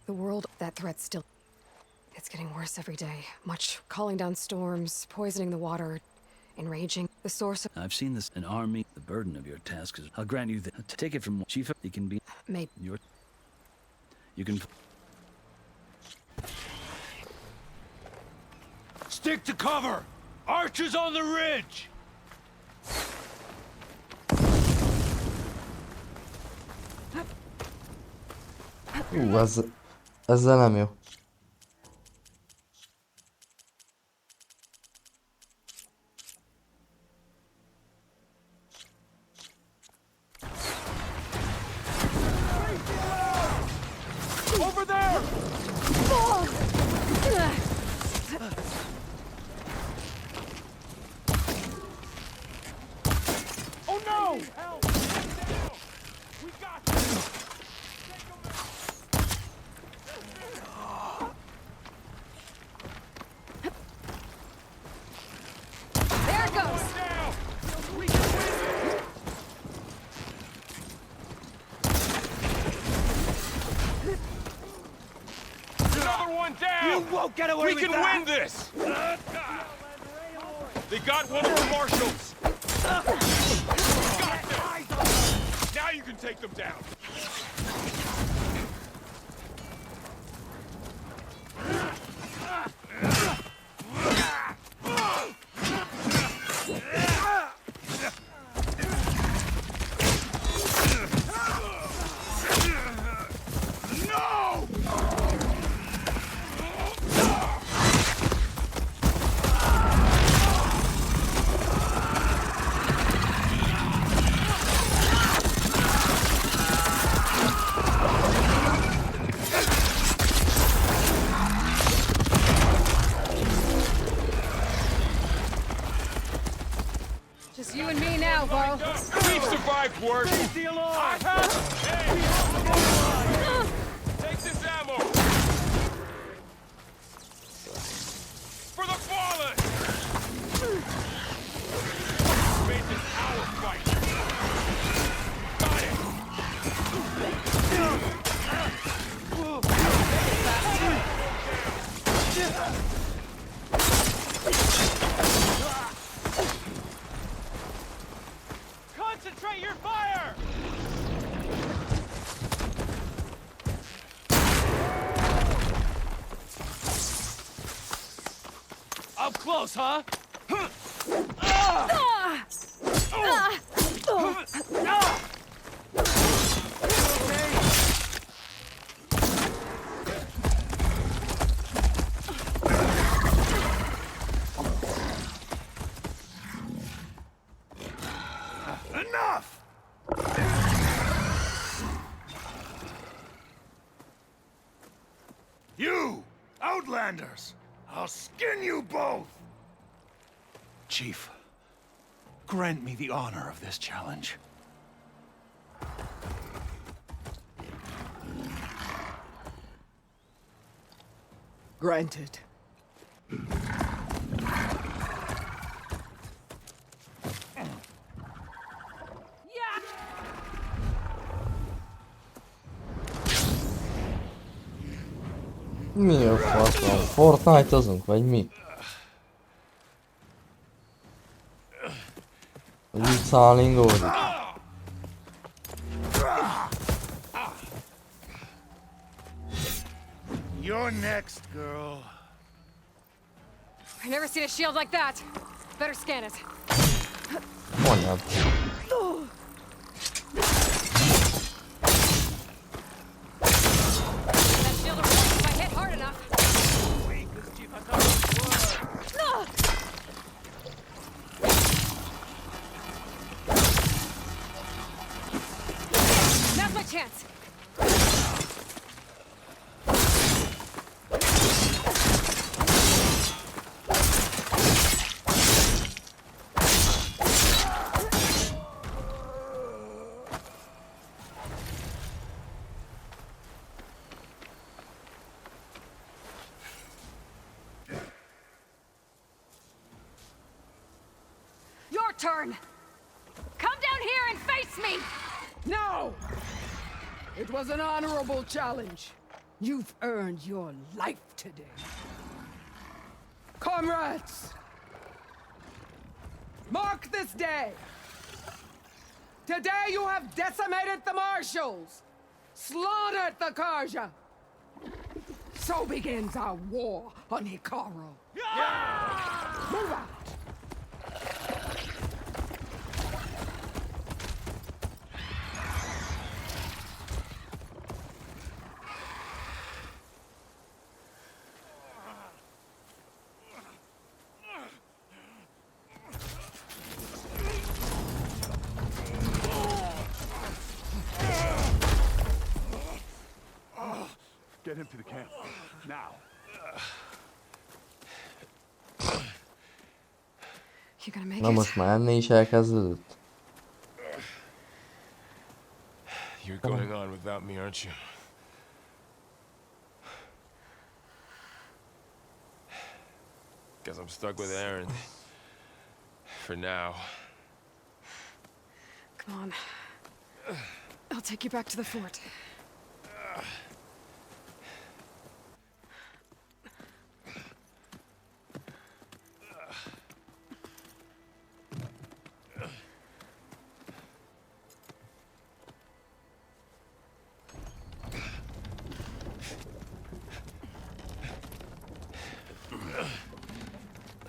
the world, that threat's still... It's getting worse every day. Much calling down storms, poisoning the water, enraging. The source of... I've seen this. An army. The burden of your task is... I'll grant you that. Take it from Chief. It can be... Maybe. You can... Stick to cover! Archers on the ridge! Ezzel nem jó. Over there! Oh no! Help! We got this! There it goes! Another one down! You won't get away with that! We can win this! They got one of the marshals! Got them! Now you can take them down! Just you and me now, Bo. We've survived worse! I have... Hey! Take this ammo! For the fallen! Made this our fight! Got Concentrate your fire! Up close, huh? Enough! You, Outlanders! I'll skin you both! Chief, grant me the honor of this challenge. Granted. Mi a faszom? Fortnite-ozunk, vagy mi? Vagy így szállingózik? You're next, girl. I've never seen a shield like that. Better scan it. Mondjad. That shield will work if I hit hard enough. Now's my chance. Your turn. Come down here and face me. No! It was an honorable challenge. You've earned your life today. Comrades! Mark this day! Today you have decimated the Marshals! Slaughtered the Karja! So begins our war on Hikaru. Move out! Get him to the camp. Now. You gonna make Na it? most már enni is elkezdődött. You're going on without me, aren't you? Guess I'm stuck with Aaron. For now. Come on. I'll take you back to the fort.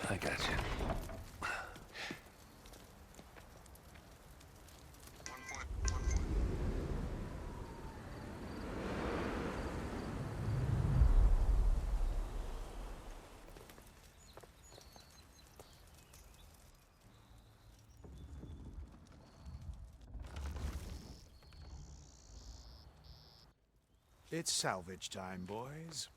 I got you. It's salvage time, boys.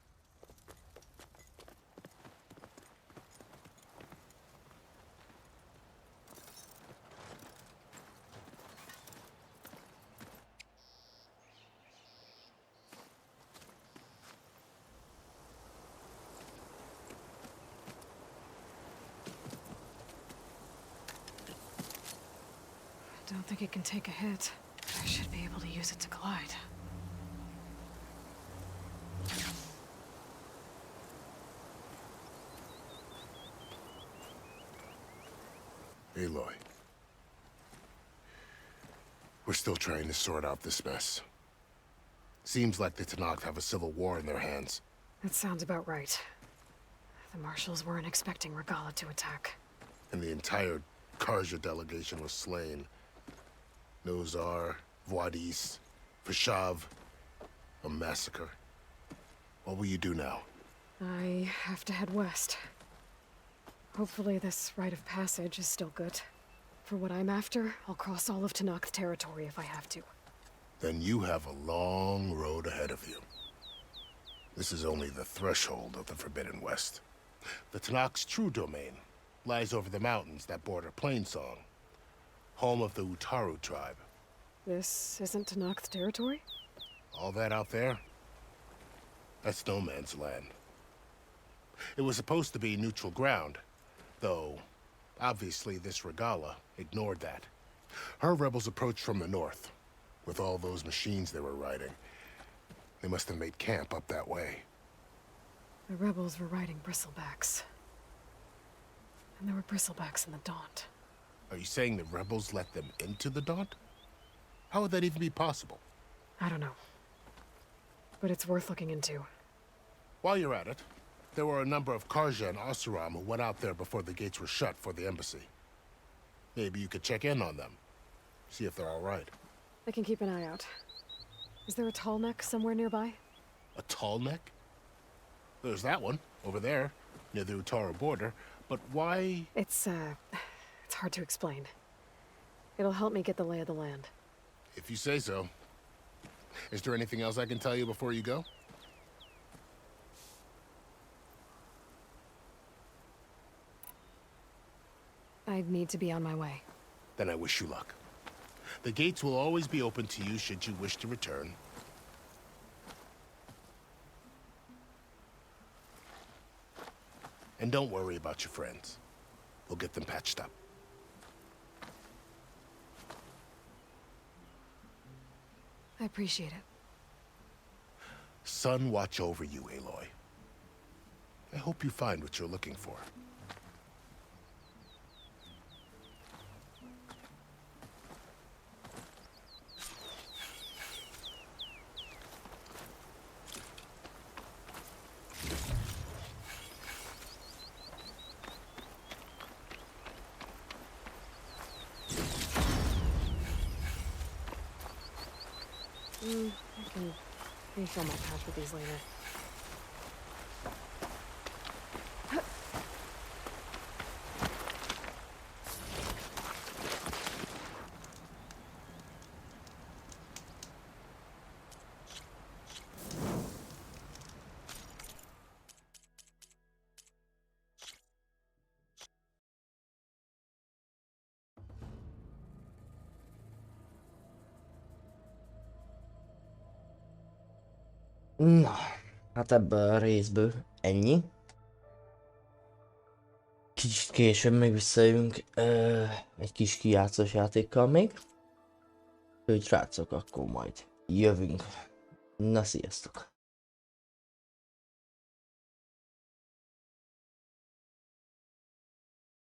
I don't think it can take a hit. I should be able to use it to glide. Aloy. We're still trying to sort out this mess. Seems like the Tenakth have a civil war in their hands. That sounds about right. The Marshals weren't expecting Regala to attack. And the entire Karja delegation was slain. Nozar, Voidis, Vashav. A massacre. What will you do now? I have to head west. Hopefully this rite of passage is still good. For what I'm after, I'll cross all of Tenakth territory if I have to. Then you have a long road ahead of you. This is only the threshold of the Forbidden West. The Tenakth's true domain lies over the mountains that border Plainsong, home of the Utaru tribe. This isn't Tenakth territory? All that out there? That's no man's land. It was supposed to be neutral ground, though obviously this Regala ignored that. Her rebels approached from the north, with all those machines they were riding. They must have made camp up that way. The rebels were riding bristlebacks. And there were bristlebacks in the Daunt. Are you saying the rebels let them into the Daunt? How would that even be possible? I don't know. But it's worth looking into. While you're at it, there were a number of Karja and Oseram who went out there before the gates were shut for the embassy. Maybe you could check in on them. See if they're all right. I can keep an eye out. Is there a tall neck somewhere nearby? A tall neck? There's that one, over there, near the Utaru border. But why? It's hard to explain. It'll help me get the lay of the land. If you say so. Is there anything else I can tell you before you go? I need to be on my way. Then I wish you luck. The gates will always be open to you should you wish to return. And don't worry about your friends. We'll get them patched up. I appreciate it. sun watch over you, Aloy. I hope you find what you're looking for. I can refill my pouch with these later. Na, hát ebből a részből ennyi. Kicsit később még visszajövünk egy kis kijátszós játékkal még. Úgyhogy srácok, akkor majd jövünk. Na, sziasztok!